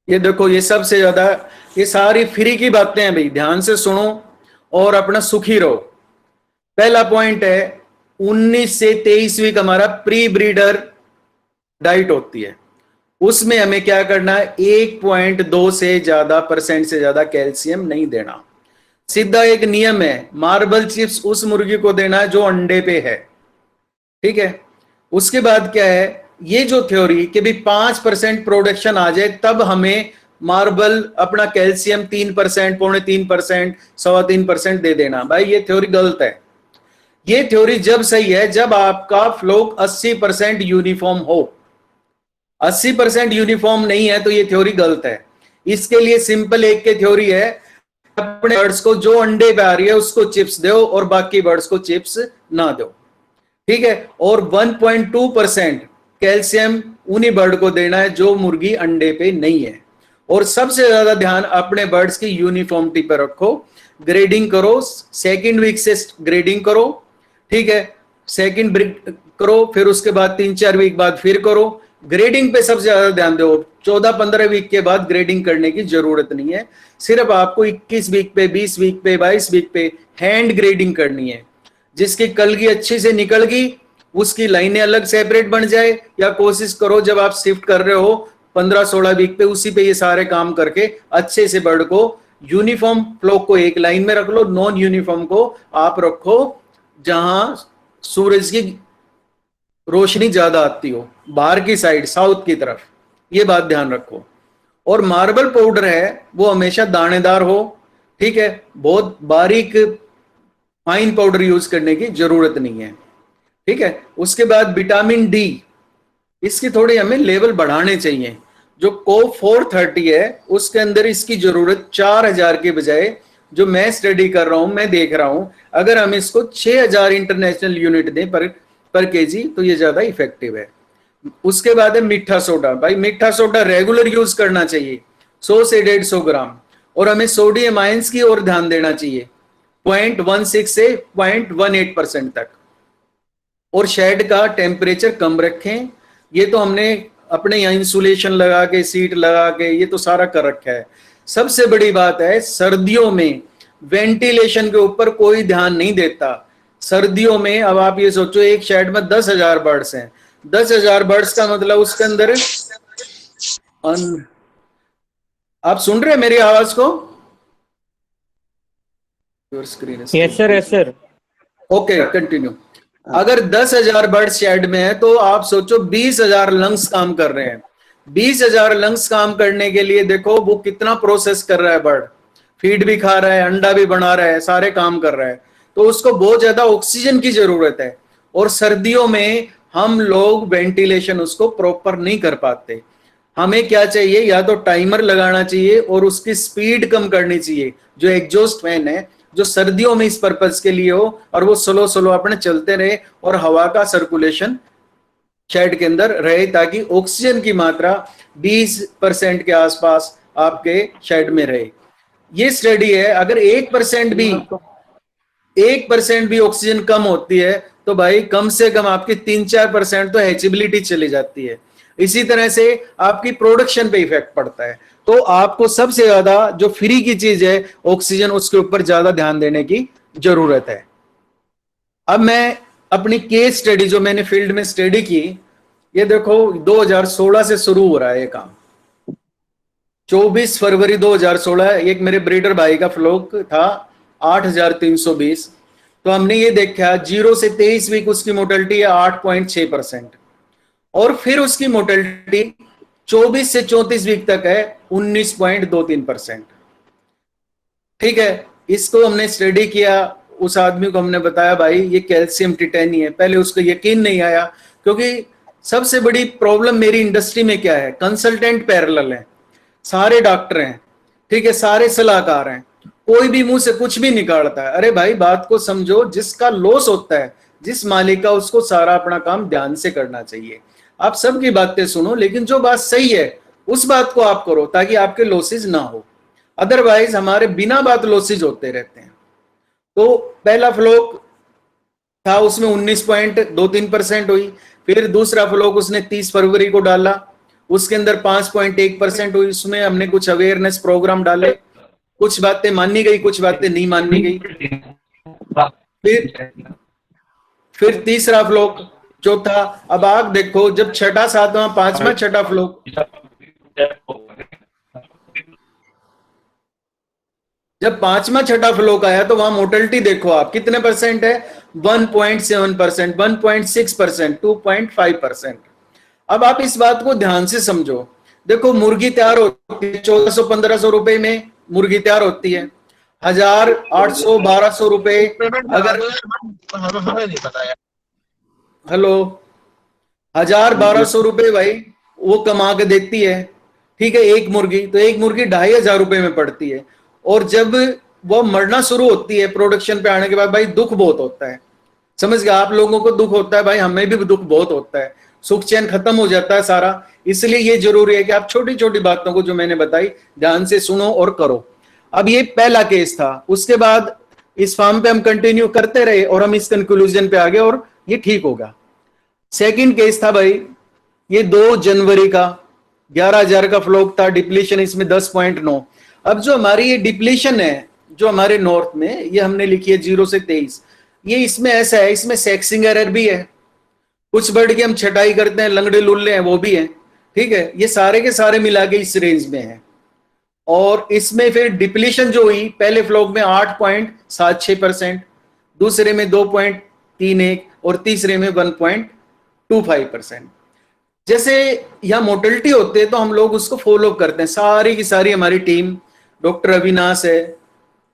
ये देखो, ये सबसे ज्यादा, ये सारी फ्री की बातें हैं भाई, ध्यान से सुनो और अपना सुखी रहो। पहला पॉइंट है, 19 से 23 वीक हमारा प्री ब्रीडर डाइट होती है, उसमें हमें क्या करना है, 1.2 से ज्यादा % से ज्यादा कैल्शियम नहीं देना। सीधा एक नियम है, मार्बल चिप्स उस मुर्गी को देना है जो अंडे पे है। ठीक है, उसके बाद क्या है, ये जो थ्योरी कि भी 5% प्रोडक्शन आ जाए तब हमें मार्बल अपना कैल्शियम 3%, 3.25%, 3.25% दे देना, भाई ये थ्योरी गलत है। ये थ्योरी जब सही है जब आपका फ्लोक 80% यूनिफॉर्म हो। 80% यूनिफॉर्म नहीं है तो ये थ्योरी गलत है। इसके लिए सिंपल एक के थ्योरी है, अपने बर्ड्स को जो अंडे पे आ रही है उसको चिप्स दो और बाकी बर्ड्स को चिप्स ना दो। ठीक है, और 1.2% कैल्शियम उन्हीं बर्ड को देना है जो मुर्गी अंडे पे नहीं है। और सबसे ज्यादा ध्यान अपने बर्ड्स की यूनिफॉर्मिटी पर रखो। ग्रेडिंग करो, 2nd वीक से ग्रेडिंग करो। ठीक है, 2nd ब्रीड करो, फिर उसके बाद 3-4 वीक बाद फिर करो, ग्रेडिंग पे सबसे ज्यादा ध्यान दो। 14-15 वीक के बाद ग्रेडिंग करने की जरूरत नहीं है, सिर्फ आपको 21 वीक पे, 20 वीक पे, 22 वीक पे हैंड ग्रेडिंग करनी है। जिसकी कलगी अच्छे से निकल गई उसकी लाइनें अलग सेपरेट बन जाए, या कोशिश करो जब आप शिफ्ट कर रहे हो 15-16 वीक पे, उसी पे ये सारे काम करके अच्छे से बर्ड को यूनिफॉर्म फ्लोक को एक लाइन में रख लो, नॉन यूनिफॉर्म को आप रखो जहां सूरज की रोशनी ज्यादा आती हो, बाहर की साइड साउथ की तरफ, ये बात ध्यान रखो। और मार्बल पाउडर है वो हमेशा दानेदार हो, ठीक है, बहुत बारीक फाइन पाउडर यूज करने की जरूरत नहीं है, ठीक है। उसके बाद विटामिन डी, इसकी थोड़ी हमें लेवल बढ़ाने चाहिए। जो कोप 430 है उसके अंदर इसकी जरूरत 4000 के बजाय, जो मैं स्टडी कर रहा हूं, मैं देख रहा हूं, अगर हम इसको 6000 इंटरनेशनल यूनिट दें पर केजी तो ये ज्यादा इफेक्टिव है। उसके बाद है मीठा सोडा। भाई मीठा सोडा रेगुलर यूज करना चाहिए, 100 से 150 ग्राम, और हमें सोडियम आयंस की ओर ध्यान देना चाहिए 0.16 से 0.18% तक। और शेड का टेम्परेचर कम रखें। ये तो हमने अपने यहाँ इंसुलेशन लगा के, सीट लगा के, ये तो सारा कर रखा है। सबसे बड़ी बात है सर्दियों में वेंटिलेशन के ऊपर कोई ध्यान नहीं देता। सर्दियों में अब आप ये सोचो एक शेड में 10,000 बर्ड्स हैं, 10,000 बर्ड्स का मतलब उसके अंदर आप सुन रहे हैं मेरी आवाज को? Screen yes sir, yes sir. Okay, continue. अगर 10,000 बर्ड शेड में है तो आप सोचो 20,000 लंग्स काम कर रहे हैं। 20,000 लंग्स काम करने के लिए देखो वो कितना प्रोसेस कर रहा है बर्ड, फीड भी खा रहा है, अंडा भी बना रहा है, सारे काम कर रहा है, तो उसको बहुत ज्यादा ऑक्सीजन की जरूरत है। और सर्दियों में हम लोग वेंटिलेशन उसको प्रॉपर नहीं कर पाते। हमें क्या चाहिए, या तो टाइमर लगाना चाहिए और उसकी स्पीड कम करनी चाहिए, जो एग्जॉस्ट फैन है जो सर्दियों में इस पर्पज के लिए हो, और वो स्लो स्लो अपने चलते रहे और हवा का सर्कुलेशन शेड के अंदर रहे, ताकि ऑक्सीजन की मात्रा 20% के आसपास आपके शेड में रहे। ये स्टडी है, अगर 1% भी ऑक्सीजन कम होती है तो भाई कम से कम आपकी 3-4% तो हैचेबिलिटी चली जाती है। इसी तरह से आपकी प्रोडक्शन पे इफेक्ट पड़ता है। तो आपको सबसे ज्यादा जो फ्री की चीज है ऑक्सीजन, उसके ऊपर ज्यादा ध्यान देने की जरूरत है। अब मैं अपनी केस स्टडी जो मैंने फील्ड में स्टडी की, ये देखो 2016 से शुरू हो रहा है ये काम। 24 फरवरी 2016 एक मेरे ब्रीडर भाई का फ्लोक था 8,320। तो हमने ये देखा 0 से 23 वीक उसकी मोर्टेलिटी है 8.6%, और फिर उसकी मोर्टेलिटी 24 से 34 वीक तक है 19.23%। ठीक है, इसको हमने स्टडी किया। उस आदमी को हमने बताया भाई ये कैल्शियम टिटेनी है। पहले उसको यकीन नहीं आया, क्योंकि सबसे बड़ी प्रॉब्लम मेरी इंडस्ट्री में क्या है, कंसल्टेंट पैरेलल है, सारे डॉक्टर हैं, ठीक है, सारे सलाहकार हैं, कोई भी मुंह से कुछ भी निकालता है। अरे भाई बात को समझो, जिसका लॉस होता है, जिस मालिक का, उसको सारा अपना काम ध्यान से करना चाहिए। आप सबकी बातें सुनो, लेकिन जो बात सही है उस बात को आप करो, ताकि आपके लॉसेज ना हो। अदरवाइज हमारे बिना बात लॉसेज होते रहते हैं। तो पहला फ्लोक था, उसमें 19.23% हुई। फिर दूसरा फ्लोक उसने 30 फरवरी को डाला, उसके अंदर 5.1% हुई। उसमें हमने कुछ अवेयरनेस प्रोग्राम डाले, कुछ बातें मानी गई, कुछ बातें नहीं मानी गई। फिर तीसरा फ्लोक, चौथा। अब आप देखो जब छठा, सातवां, पांचवा, छठा फ्लोक, जब पांचवा छठा फ्लोक आया तो वहां मोर्टेलिटी देखो आप कितने परसेंट है, 1.7%, 1.6%, 2.5%। अब आप इस बात को ध्यान से समझो। देखो मुर्गी तैयार होती है 1400-1500 रुपए में मुर्गी तैयार होती है। 1,800-1,200 रुपए अगर, हेलो, 1,000-1,200 रुपए भाई वो कमा के देती है, ठीक है, एक मुर्गी। तो एक मुर्गी 2,500 रुपए में पड़ती है। और जब वो मरना शुरू होती है प्रोडक्शन पे आने के बाद, भाई दुख बहुत होता है। समझ गया, आप लोगों को दुख होता है, भाई हमें भी दुख बहुत होता है, सुख चैन खत्म हो जाता है सारा। इसलिए ये जरूरी है कि आप छोटी छोटी बातों को जो मैंने बताई ध्यान से सुनो और करो। अब ये पहला केस था। उसके बाद इस फार्म पे हम कंटिन्यू करते रहे और हम इस कंक्लूजन पे आ गए और ये ठीक होगा। सेकंड केस था भाई ये 2 जनवरी का 11,000 का फ्लोक था, डिप्लीशन इसमें 10.9। अब जो हमारी ये डिप्लीशन है जो हमारे नॉर्थ में, ये हमने लिखी है 0 से 23, ये इसमें ऐसा है, इसमें सेक्सिंग एरर भी है, कुछ बर्ड की हम छटाई करते हैं, लंगड़े लुल्ले हैं वो भी हैं, ठीक है, ये सारे के सारे मिला के इस रेंज में है। और इसमें फिर डिप्लीशन जो हुई पहले फ्लोक में 8.76%, दूसरे में 2.31 और तीसरे में 1.25%। जैसे यहां मोर्टेलिटी होते हैं तो हम लोग उसको फॉलो करते हैं, सारी की सारी हमारी टीम, डॉक्टर अविनाश है,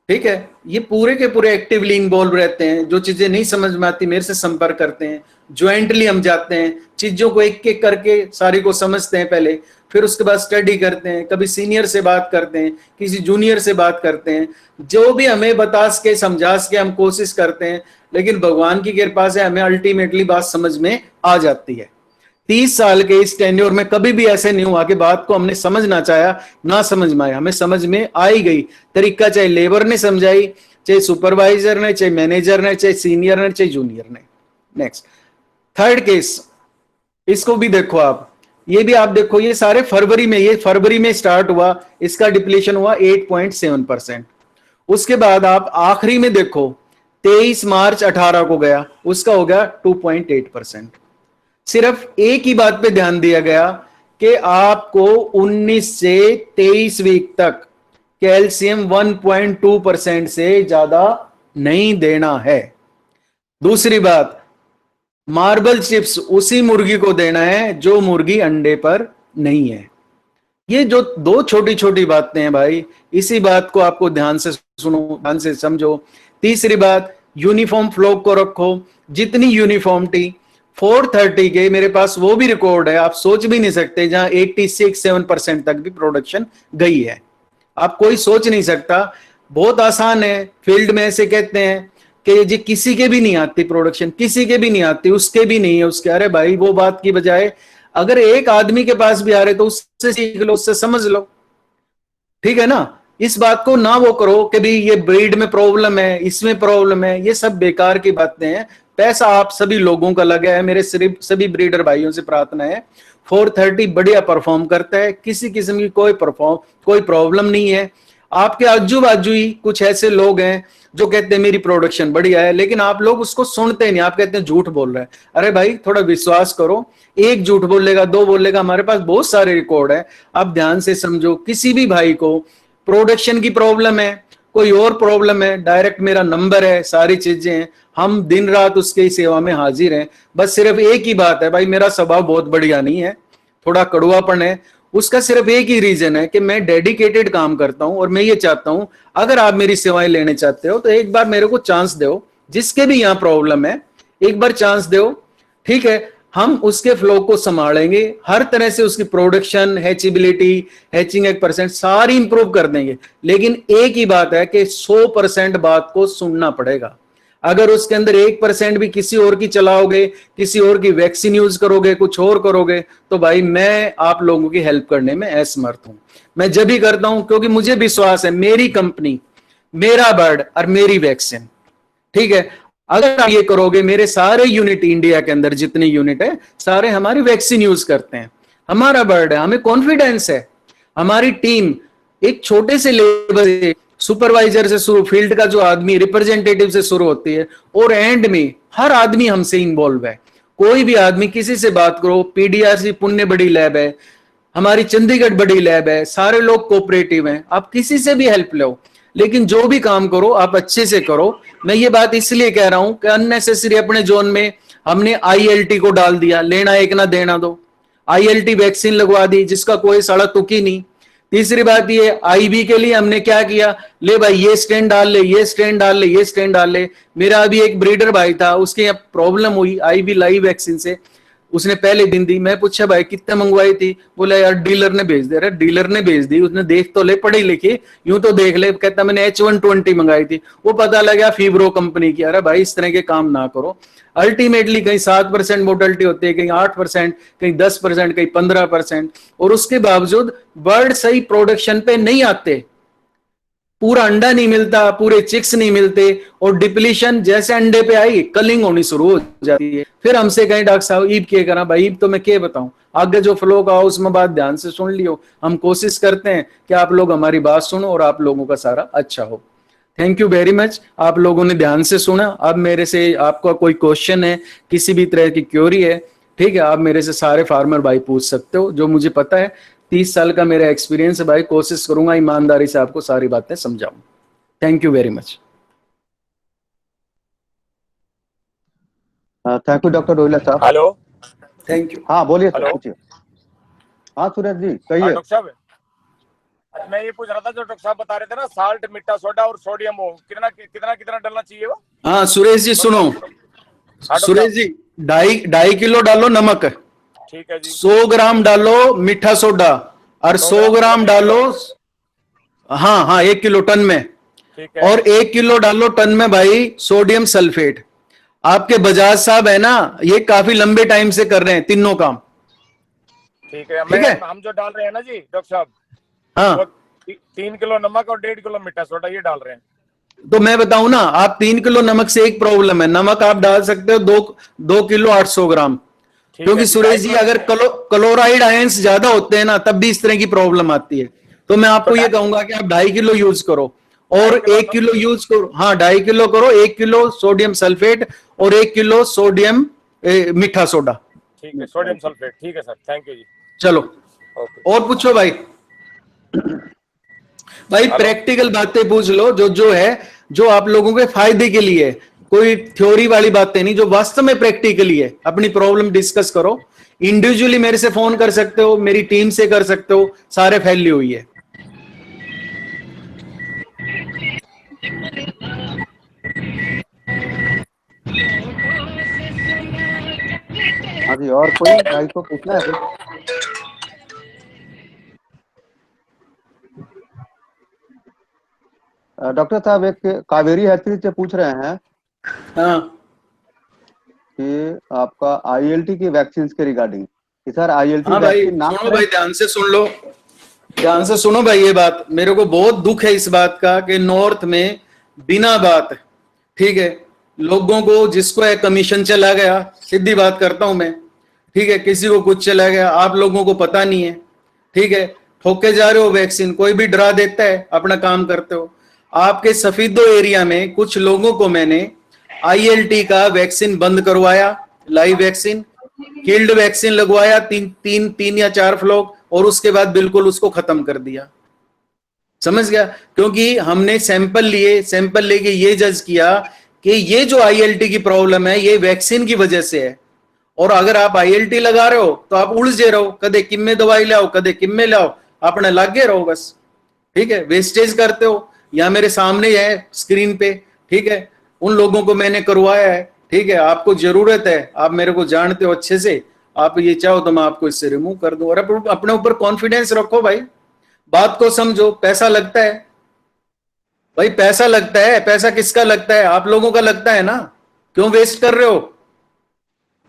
ठीक है, ये पूरे के पूरे एक्टिवली इन्वॉल्व रहते हैं। जो चीजें नहीं समझ में आती मेरे से संपर्क करते हैं, ज्वाइंटली हम जाते हैं, चीजों को एक एक करके सारी को समझते हैं पहले, फिर उसके बाद स्टडी करते हैं, कभी सीनियर से बात करते हैं, किसी जूनियर से बात करते हैं, जो भी हमें बता के समझा के हम कोशिश करते हैं, लेकिन भगवान की कृपा से हमें अल्टीमेटली बात समझ में आ जाती है। 30 साल के इस टेन्योर में कभी भी ऐसे नहीं हुआ कि बात को हमने समझना चाहा ना समझ में आया, हमें समझ में आई गई। तरीका चाहे लेबर ने समझाई, चाहे सुपरवाइजर ने, चाहे मैनेजर ने, चाहे सीनियर ने, चाहे जूनियर ने। नेक्स्ट, थर्ड केस, इसको भी देखो आप, ये भी आप देखो, ये सारे फरवरी में, ये फरवरी में स्टार्ट हुआ, इसका डिप्लीशन हुआ 8.7%। उसके बाद आप आखिरी में देखो 23 मार्च 18 को गया, उसका हो गया 2.8%। सिर्फ एक ही बात पे ध्यान दिया गया कि आपको 19 से 23 वीक तक कैल्शियम 1.2% से ज्यादा नहीं देना है। दूसरी बात, मार्बल चिप्स उसी मुर्गी को देना है जो मुर्गी अंडे पर नहीं है। ये जो 2 छोटी छोटी बातें हैं भाई, इसी बात को आपको ध्यान से सुनो, ध्यान से समझो। तीसरी बात, यूनिफॉर्म फ्लोक को रखो, जितनी यूनिफॉर्मिटी 430 के मेरे पास वो भी रिकॉर्ड है, आप सोच भी नहीं सकते, जहां 86-7% तक भी प्रोडक्शन गई है, आप कोई सोच नहीं सकता। बहुत आसान है, फील्ड में ऐसे कहते हैं कि जी किसी के भी नहीं आती प्रोडक्शन, किसी के भी नहीं आती, उसके भी नहीं है उसके। अरे भाई वो बात की बजाय अगर एक आदमी के पास भी आ रहे तो उससे सीख लो, उससे समझ लो, ठीक है ना। इस बात को ना वो करो कि भाई ये ब्रीड में प्रॉब्लम है, इसमें प्रॉब्लम है, ये सब बेकार की बातें हैं। पैसा आप सभी लोगों का लगा है, मेरे सिर्फ सभी ब्रीडर भाइयों से प्रार्थना है, 430 बढ़िया परफॉर्म करता है, किसी किस्म की कोई प्रॉब्लम नहीं है। आपके आजू बाजू ही कुछ ऐसे लोग हैं जो कहते हैं मेरी प्रोडक्शन बढ़िया है, लेकिन आप लोग उसको सुनते नहीं, आप कहते हैं झूठ बोल रहे हैं। अरे भाई थोड़ा विश्वास करो, एक झूठ बोलेगा, 2 बोलेगा, हमारे पास बहुत सारे रिकॉर्ड है। आप ध्यान से समझो, किसी भी भाई को प्रोडक्शन की प्रॉब्लम है, कोई और प्रॉब्लम है, डायरेक्ट मेरा नंबर है, सारी चीजें हैं, हम दिन रात उसके सेवा में हाजिर हैं। बस सिर्फ एक ही बात है भाई, मेरा स्वभाव बहुत बढ़िया नहीं है, थोड़ा कड़वापन है, उसका सिर्फ एक ही रीजन है कि मैं डेडिकेटेड काम करता हूं और मैं ये चाहता हूं अगर आप मेरी सेवाएं लेने चाहते हो तो एक बार मेरे को चांस दो, जिसके भी यहां प्रॉब्लम है एक बार चांस दो, ठीक है। हम उसके फ्लो को संभालेंगे, हर तरह से उसकी प्रोडक्शन, हैचेबिलिटी, हैचिंग 1% सारी इंप्रूव कर देंगे। लेकिन एक ही बात है कि 100% बात को सुनना पड़ेगा। अगर उसके अंदर 1% भी किसी और की चलाओगे, किसी और की वैक्सीन यूज करोगे, कुछ और करोगे, तो भाई मैं आप लोगों की हेल्प करने में असमर्थ हूं। मैं जब भी करता हूं क्योंकि मुझे विश्वास है, मेरी कंपनी, मेरा बर्ड और मेरी वैक्सीन, ठीक है। अगर आप ये करोगे, मेरे सारे यूनिट इंडिया के अंदर जितने यूनिट है सारे हमारी वैक्सीन यूज करते हैं, हमारा बर्ड है, हमें कॉन्फिडेंस है। हमारी टीम एक छोटे से लेवल से, सुपरवाइजर से शुरू, फील्ड का जो आदमी रिप्रेजेंटेटिव से शुरू होती है और एंड में हर आदमी हमसे इन्वॉल्व है। कोई भी आदमी किसी से बात करो, पीडीआरसी पुण्य बड़ी लैब है, हमारी चंडीगढ़ बड़ी लैब है, सारे लोग कोऑपरेटिव हैं, आप किसी से भी हेल्प लो, लेकिन जो भी काम करो आप अच्छे से करो। मैं ये बात इसलिए कह रहा हूं कि अननेसेसरी अपने जोन में हमने आईएलटी को डाल दिया, लेना एक ना देना दो, आईएलटी वैक्सीन लगवा दी जिसका कोई सड़ा तुक ही नहीं। तीसरी बात ये, आईबी के लिए हमने क्या किया, ले भाई ये स्टैंड डाल ले, ये स्टैंड डाल ले, ये स्टैंड डाल ले। मेरा अभी एक ब्रीडर भाई था, उसके यहाँ प्रॉब्लम हुई आईबी लाइव वैक्सीन से, उसने पहले दिन दी। मैं पूछा भाई कितने मंगवाई थी, बोला यार डीलर ने भेज दे। अरे डीलर ने भेज दी, उसने देख तो ले, पढ़ी लिखी, यूं तो देख ले, कहता मैंने H120 मंगाई थी, वो पता लगा फीब्रो कंपनी की। अरे भाई इस तरह के काम ना करो। अल्टीमेटली कहीं 7% मोर्टेलिटी होती है, कहीं 8%, कहीं 10%, कहीं 15%, और उसके बावजूद बर्ड सही प्रोडक्शन पे नहीं आते। पूरा अंडा नहीं मिलता, पूरे चिक्स नहीं मिलते, और डिप्लीशन जैसे अंडे पे आई कलिंग होनी शुरू हो जाती है। फिर हमसे कहीं डॉक्टर साहब ईब के करा भाई, ईब तो मैं क्या बताऊं, आगे जो फ्लो का हो उसमें बात ध्यान से सुन लियो। हम कोशिश करते हैं कि आप लोग हमारी बात सुनो और आप लोगों का सारा अच्छा हो। थैंक यू वेरी मच, आप लोगों ने ध्यान से सुना। अब मेरे से आपका कोई क्वेश्चन है, किसी भी तरह की क्वेरी है, ठीक है, आप मेरे से सारे फार्मर भाई पूछ सकते हो। जो मुझे पता है, 30 साल का मेरा एक्सपीरियंस है भाई, कोशिश करूंगा ईमानदारी से आपको सारी बातें समझाऊं। Thank you very much. Thank you doctor Rohila साहब। हेलो। Thank you. हाँ बोलिए सर, हेलो। पूछिए। हाँ सूरज जी हाँ कहिए। डॉक्टर साहब, मैं ये पूछ रहा था, जो डॉक्टर साहब बता रहे थे ना, साल्ट, मीठा सोडा और सोडियम, वो कितना कितना कितना डालना चाहिए वो? हाँ सुरेश जी सुनो, हाँ डॉक्टर सुरेश साहब। जी, 2.5 किलो डालो नमक, ठीक है जी। 100 ग्राम डालो मीठा सोडा, और 100 100 ग्राम ग्राम मतलब 1 डालो, किलो। हाँ हाँ 1 किलो टन में, ठीक है। और 1 किलो डालो टन में भाई सोडियम सल्फेट। आपके बजाज साहब है ना, ये काफी लंबे टाइम से कर रहे हैं तीनों काम। ठीक है, ठीक है, हम जो डाल रहे हैं ना जी डॉक्टर साहब, वो हाँ 3 किलो नमक और 1.5 किलो मीठा सोडा ये डाल रहे हैं। तो मैं बताऊं ना, आप 3 किलो नमक से एक प्रॉब्लम है, नमक आप डाल सकते हो 2 किलो 800 ग्राम, ठीक है क्योंकि जी। 2.5 सुरेश जी किलो। अगर क्लोराइड आयंस ज्यादा होते हैं ना तब भी इस तरह की प्रॉब्लम आती है। तो मैं तो आपको ये कहूंगा कि आप 2.5 किलो यूज करो, और 2.5 किलो 1 किलो यूज करो, हाँ 2.5 किलो करो, 1 किलो सोडियम सल्फेट और 1 किलो सोडियम मीठा सोडा। ठीक है, सोडियम सल्फेट। ठीक है सर, थैंक यू जी। चलो ओके। और पूछो भाई। भाई हेलो। प्रैक्टिकल बातें पूछ लो, जो जो है, जो आप लोगों के फायदे के लिए, कोई थ्योरी वाली बातें नहीं, जो वास्तव में प्रैक्टिकली है। अपनी प्रॉब्लम डिस्कस करो, इंडिविजुअली मेरे से फोन कर सकते हो, मेरी टीम से कर सकते हो, सारे फैली हुई है। हाँ जी, और कोई भाई को पूछना है कुछ? डॉक्टर साहब एक कावेरी हैचरी से पूछ रहे हैं हाँ कि आपका आईएलटी की वैक्सीन के रिगार्डिंग कि सर आईएलटी हाँ भाई वैक्सीन ना सुनो करें। भाई, ध्यान से सुन लो, ध्यान से सुनो भाई। ये बात मेरे को बहुत दुख है इस बात का कि नॉर्थ में बिना बात, ठीक है, लोगों को, जिसको है कमीशन चला गया, सीधी बात करता हूं मैं, ठीक है, किसी को कुछ चला गया, आप लोगों को पता नहीं है, ठीक है, ठोके जा रहे हो वैक्सीन, कोई भी डरा देता है, अपना काम करते हो। आपके सफीदो एरिया में कुछ लोगों को मैंने आईएलटी का वैक्सीन बंद करवाया, लाइव वैक्सीन, किल्ड वैक्सीन लगवाया, तीन या 4 फ्लॉग, और उसके बाद बिल्कुल उसको खत्म कर दिया। समझ गया? क्योंकि हमने सैंपल लिए, सैंपल लेके ये जज किया कि ये जो आईएलटी की प्रॉब्लम है ये वैक्सीन की वजह से है, और अगर आप आईएलटी लगा रहे हो तो आप उलझे रहो, कदे किम्मे दवाई लाओ, कदे किम्मे लाओ, अपने लागे रहो बस, ठीक है, वेस्टेज करते हो। या मेरे सामने है स्क्रीन पे, ठीक है, उन लोगों को मैंने करवाया है, ठीक है, आपको जरूरत है, आप मेरे को जानते हो अच्छे से, आप ये चाहो तो मैं आपको इससे रिमूव कर दूं। और अपने ऊपर कॉन्फिडेंस रखो भाई, बात को समझो। पैसा लगता है भाई, पैसा लगता है, पैसा किसका लगता है? आप लोगों का लगता है ना, क्यों वेस्ट कर रहे हो?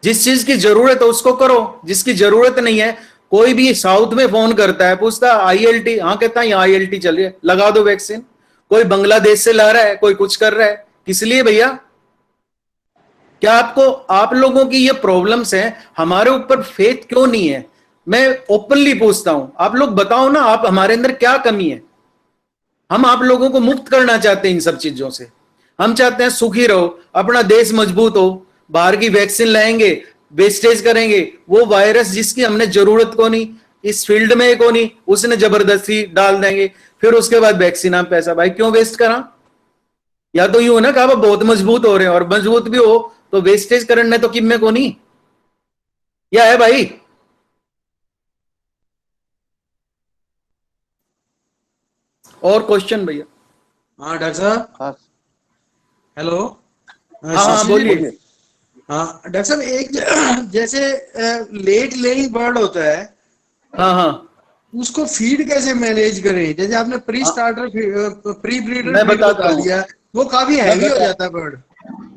जिस चीज की जरूरत है उसको करो, जिसकी जरूरत नहीं है, कोई भी साउथ में फोन करता है, पूछता आईएलटी, हाँ कहता है आईएलटी चल रही है, लगा दो वैक्सीन। कोई बांग्लादेश से ला रहा है, कोई कुछ कर रहा है, किस लिए भैया? क्या आपको, आप लोगों की ये प्रॉब्लम्स हैं, हमारे ऊपर फेथ क्यों नहीं है? मैं ओपनली पूछता हूं, आप लोग बताओ ना, आप, हमारे अंदर क्या कमी है? हम आप लोगों को मुक्त करना चाहते हैं इन सब चीजों से। हम चाहते हैं सुखी रहो, अपना देश मजबूत हो, बाहर की वैक्सीन लाएंगे, वेस्टेज करेंगे, वो वायरस जिसकी हमने जरूरत को नहीं, इस फील्ड में को नहीं, उसने जबरदस्ती डाल देंगे, फिर उसके बाद वैक्सीन हम पैसा, भाई क्यों वेस्ट करा? या तो यूं हो ना कि आप बहुत मजबूत हो रहे हैं, और मजबूत भी हो तो वेस्टेज करने तो किम्मे को नहीं, या है भाई? और क्वेश्चन भैया? हाँ डॉक्टर साहब। हाँ हेलो। हाँ हाँ शशि जी। बोलिए। बोलिए। हाँ डॉक्टर साहब, एक जैसे लेट लेइंग बर्ड होता है, हाँ हाँ उसको फीड कैसे मैनेज करें? जैसे आपने प्री हाँ, स्टार्टर प्री ब्रीडर मैं फीड बताता बता हूँ, दिया, वो काफी मैं हैवी हो बता जाता है बर्ड।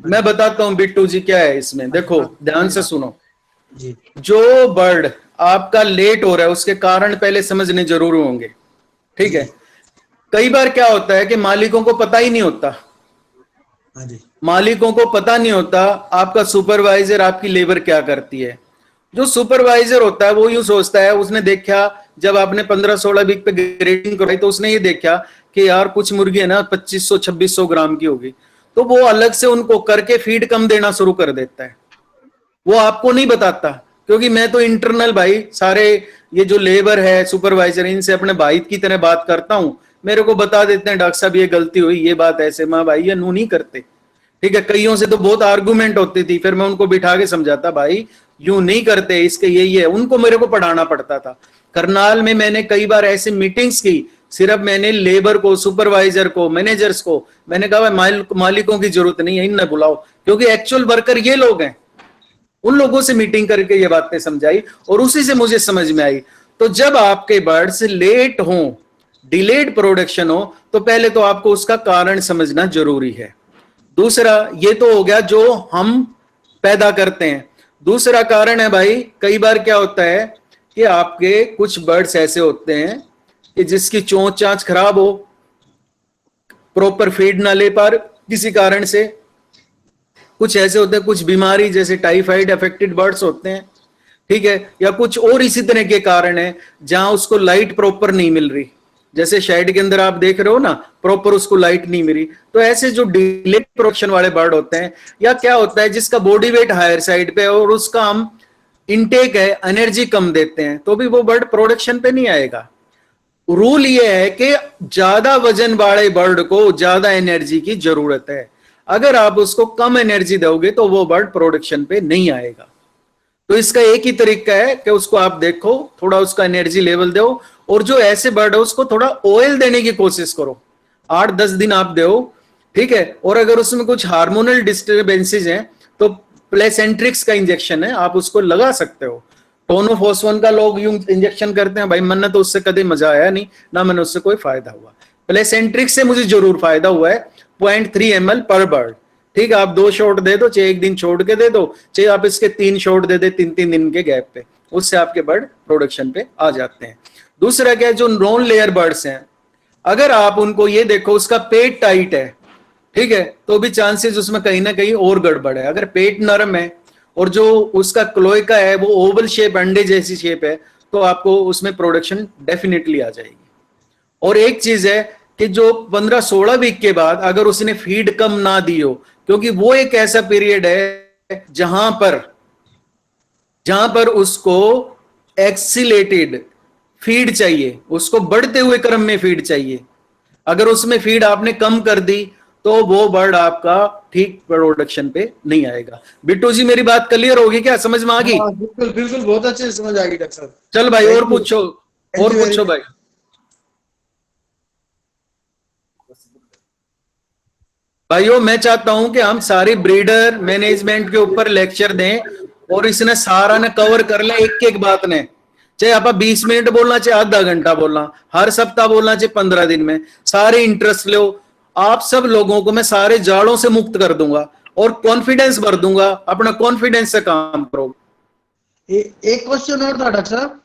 मैं बताता हूँ बिट्टू जी क्या है इसमें, देखो हाँ ध्यान जी से सुनो। जी। जो बर्ड आपका लेट हो रहा है उसके कारण पहले समझने जरूर होंगे, ठीक जी है? कई बार क्या होता है कि मालिकों को पता ही नहीं होता, हाँ जी, मालिकों को पता नहीं होता आपका सुपरवाइजर आपकी लेबर क्या करती है। जो सुपरवाइजर होता है वो यूं सोचता है, उसने देखा जब आपने 15-16 वीक पे ग्रेडिंग कराई तो उसने ये देखा कि यार कुछ मुर्गी है ना 2500-2600 ग्राम की होगी, तो वो अलग से उनको करके फीड कम देना शुरू कर देता है। वो आपको नहीं बताता, क्योंकि मैं तो इंटरनल भाई सारे ये जो लेबर है सुपरवाइजर इनसे अपने भाई की तरह बात करता हूं, मेरे को बता देते हैं डॉक्टर साहब ये गलती हुई, ये बात ऐसे, माँ भाई ये नू नहीं करते। ठीक है, कईयों से तो बहुत आर्गुमेंट होती थी, फिर मैं उनको बिठा के समझाता भाई यूं नहीं करते, इसके ये उनको मेरे को पढ़ाना पड़ता था। करनाल में मैंने कई बार ऐसी मीटिंग्स की, सिर्फ मैंने लेबर को, सुपरवाइजर को, मैनेजर्स को मैंने कहा मालिकों की जरूरत नहीं है, इन्हें बुलाओ, क्योंकि एक्चुअल वर्कर ये लोग हैं। उन लोगों से मीटिंग करके ये बातें समझाई और उसी से मुझे समझ में आई। तो जब आपके बर्ड्स लेट हो, डिलेड प्रोडक्शन हो, तो पहले तो आपको उसका कारण समझना जरूरी है। दूसरा, ये तो हो गया जो हम पैदा करते हैं। दूसरा कारण है भाई, कई बार क्या होता है कि आपके कुछ बर्ड्स ऐसे होते हैं कि जिसकी चोंच चांच खराब हो, प्रॉपर फीड ना ले पा रहे किसी कारण से, कुछ ऐसे होते हैं, कुछ बीमारी जैसे टाइफाइड अफेक्टेड बर्ड्स होते हैं, ठीक है, या कुछ और इसी तरह के कारण है जहां उसको लाइट प्रॉपर नहीं मिल रही, जैसे शेड के अंदर आप देख रहे हो ना, प्रॉपर उसको लाइट नहीं मिली। तो ऐसे जो डिलेड प्रोडक्शन वाले बर्ड होते हैं, या क्या होता है जिसका बॉडी वेट हायर साइड पे और उसका हम इनटेक है एनर्जी कम देते हैं, तो भी वो बर्ड प्रोडक्शन पे नहीं आएगा। रूल ये है कि ज्यादा वजन वाले बर्ड को ज्यादा एनर्जी की जरूरत है, अगर आप उसको कम एनर्जी दोगे तो वो बर्ड प्रोडक्शन पे नहीं आएगा। तो इसका एक ही तरीका है कि उसको आप देखो, थोड़ा उसका एनर्जी लेवल दो, और जो ऐसे बर्ड है उसको थोड़ा ऑयल देने की कोशिश करो, 8-10 दिन आप दो, ठीक है। और अगर उसमें कुछ हार्मोनल डिस्टर्बेंसेज हैं तो प्लेसेंट्रिक्स का इंजेक्शन है, आप उसको लगा सकते हो। टोनोफॉस्फोन का लोग यूं इंजेक्शन करते हैं भाई, मैंने तो उससे कभी मजा आया नहीं, ना मैंने उससे कोई फायदा हुआ। प्लेसेंट्रिक्स से मुझे जरूर फायदा हुआ है, 0.3 ml पर बर्ड, ठीक है। आप 2 शॉट दे दो, चाहे 1 दिन छोड़ के दे दो, चाहे आप इसके 3 शॉट दे दे 3-3 दिन के गैप पे, उससे आपके बर्ड प्रोडक्शन पे आ जाते हैं। दूसरा क्या है, जो नॉन लेयर बर्ड्स हैं, अगर आप उनको ये देखो उसका पेट टाइट है, ठीक है, तो भी चांसेस उसमें कहीं ना कहीं और गड़बड़ है। अगर पेट नरम है और जो उसका क्लोएका है वो ओवल शेप, अंडे जैसी शेप है, तो आपको उसमें प्रोडक्शन डेफिनेटली आ जाएगी। और एक चीज है कि जो 15-16 वीक के बाद अगर उसने फीड कम ना दी हो, क्योंकि वो एक ऐसा पीरियड है जहां पर उसको एक्सीलेटेड फीड चाहिए, उसको बढ़ते हुए क्रम में फीड चाहिए। अगर उसमें फीड आपने कम कर दी तो वो बर्ड आपका ठीक प्रोडक्शन पे नहीं आएगा। बिट्टू जी मेरी बात क्लियर होगी क्या, समझ में आ गई? हाँ, बिल्कुल बिल्कुल, बहुत अच्छे से समझ आ गई डॉक्टर साहब। चल भाई और पूछो, Thank और you very पूछो much. भाई। भाइयों मैं चाहता हूं कि हम सारी ब्रीडर मैनेजमेंट के ऊपर लेक्चर दें और इसने सारा ने कवर कर ले, एक एक बात ने, चाहे आप 20 मिनट बोलना, चाहे आधा घंटा बोलना, हर सप्ताह बोलना, चाहे 15 दिन में, सारे इंटरेस्ट लो। आप सब लोगों को मैं सारे जालों से मुक्त कर दूंगा और कॉन्फिडेंस भर दूंगा, अपना कॉन्फिडेंस से काम करो। एक क्वेश्चन और था डॉक्टर साहब।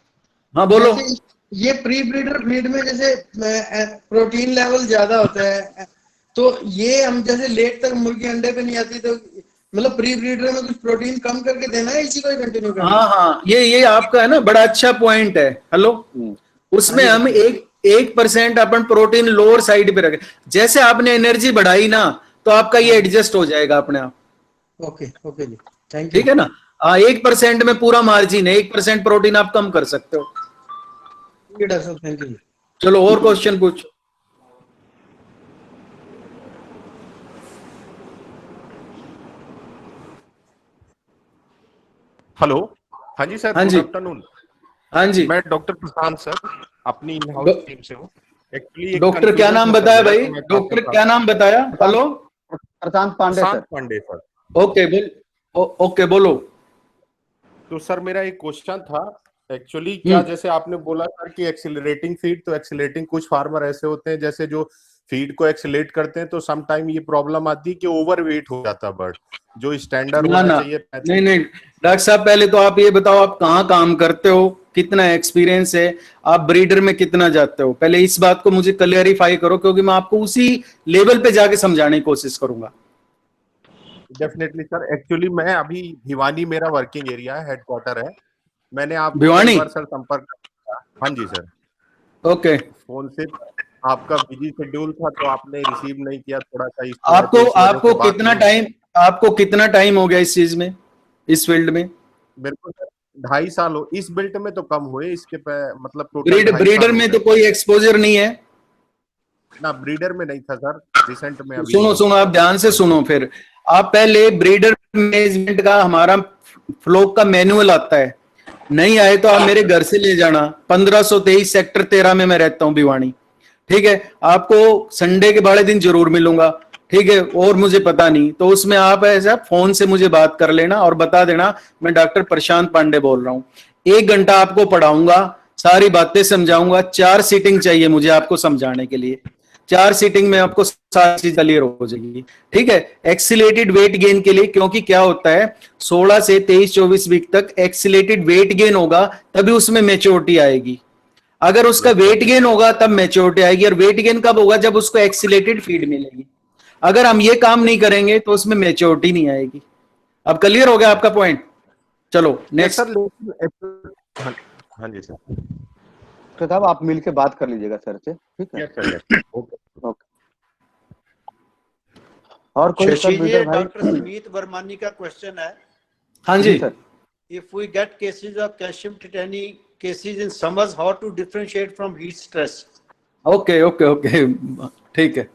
हाँ बोलो। जैसे ये प्री ब्रीडर फीड में जैसे प्रोटीन लेवल ज्यादा होता है, तो ये हम जैसे लेट तक मुर्गी अंडे पे नहीं आती, तो मतलब प्री ब्रीडर में कुछ प्रोटीन कम करके देना है, इसी को ही कंटिन्यू करना है? हाँ, ये आपका है ना बड़ा अच्छा पॉइंट है। हेलो, उसमें हम 1% अपन प्रोटीन लोअर साइड पे रखें, जैसे आपने एनर्जी बढ़ाई ना तो आपका ये एडजस्ट हो जाएगा अपने आप। ओके ओके जी, थैंक यू। ठीक है ना, 1% में पूरा मार्जिन है, 1% प्रोटीन आप कम कर सकते हो। डॉक्टर साहब थैंक यू। चलो और क्वेश्चन पूछो। हेलो, हाँ जी सर, हाँ गुड जी। आफ्टरनून। हाँ जी, मैं डॉक्टर प्रशांत सर, अपनी इन हाउस टीम से हूँ। एक्चुअली डॉक्टर क्या नाम बताया भाई, डॉक्टर क्या नाम बताया? हेलो, प्रशांत पांडे सर। प्रशांत पांडे सर। ओके ओके बोलो। तो सर मेरा एक क्वेश्चन था, एक्चुअली क्या जैसे आपने बोला सर कि एक्सीलरेटिंग फीड, तो एक्सीलरेटिंग कुछ फार्मर ऐसे होते हैं जैसे जो फीड को एक्सीलरेट करते हैं तो सम टाइम ये प्रॉब्लम आती है कि ओवरवेट हो जाता है बर्ड, जो स्टैंडर्ड होना चाहिए। नहीं डॉक्टर साहब, पहले तो आप ये बताओ आप कहाँ काम करते हो, कितना एक्सपीरियंस है, आप ब्रीडर में कितना जाते हो, पहले इस बात को मुझे क्लियरिफाई करो, क्योंकि मैं आपको उसी लेवल पे जाके समझाने की कोशिश करूंगा। डेफिनेटली सर, एक्चुअली मैं अभी भिवानी मेरा वर्किंग एरिया है, हेडक्वार्टर है। मैंने आपको भिवानी? कई बार सर संपर्क किया। हाँ जी सर, ओके। फोन से आपका बिजी शेड्यूल था तो आपने रिसीव नहीं किया, थोड़ा सा इस आपको इस वजह आपको से बात कितना नहीं। टाइम आपको कितना टाइम हो गया इस चीज में, इस फील्ड में? मेरे को 2.5 साल हो, इस बेल्ट में तो कम हुए, इसके मतलब टोटल 2.5 ब्रीडर साल हो में गए। तो कोई एक्सपोजर नहीं है ना, ब्रीडर में नहीं था सर, रिसेंट में अभी। सुनो सुनो, आप ध्यान से सुनो। फिर आप पहले ब्रीडर मैनेजमेंट का हमारा फ्लोक का मैनुअल आता है, नहीं आए तो आप मेरे घर से ले जाना। 1523 सेक्टर 13 में मैं रहता हूं, भिवानी। ठीक है, आपको संडे के बड़े दिन जरूर मिलूंगा। ठीक है, और मुझे पता नहीं तो उसमें आप ऐसा फोन से मुझे बात कर लेना और बता देना मैं डॉक्टर प्रशांत पांडे बोल रहा हूं। 1 घंटा आपको पढ़ाऊंगा, सारी बातें समझाऊंगा। 4 सीटिंग चाहिए मुझे आपको समझाने के लिए। 4 सीटिंग में आपको सारी चीज क्लियर हो जाएगी। ठीक है, एक्सीलेटेड वेट गेन के लिए, क्योंकि क्या होता है 16 से 23-24 वीक तक एक्सीलेटेड वेट गेन होगा, तभी उसमें मेच्योरिटी आएगी। अगर उसका वेट गेन होगा तब मेच्योरिटी आएगी, और वेट गेन कब होगा? जब उसको एक्सीलेटेड फीड मिलेगी। अगर हम ये काम नहीं करेंगे तो उसमें मेच्योरिटी नहीं आएगी। अब क्लियर हो गया आपका पॉइंट? चलो नेक्स्ट। सर लेकिन हाँ जी सर, तो साहब आप मिलके बात कर लीजिएगा सर से, ठीक है? Yes sir, okay. ओके। और कोई शशि जी, ब्रीडर भाई? डॉक्टर सुमीत वर्मानी का क्वेश्चन है, हाँ जी sir. if we get cases of calcium tetany cases in summers, how to differentiate from heat stress? Okay okay okay, ठीक है।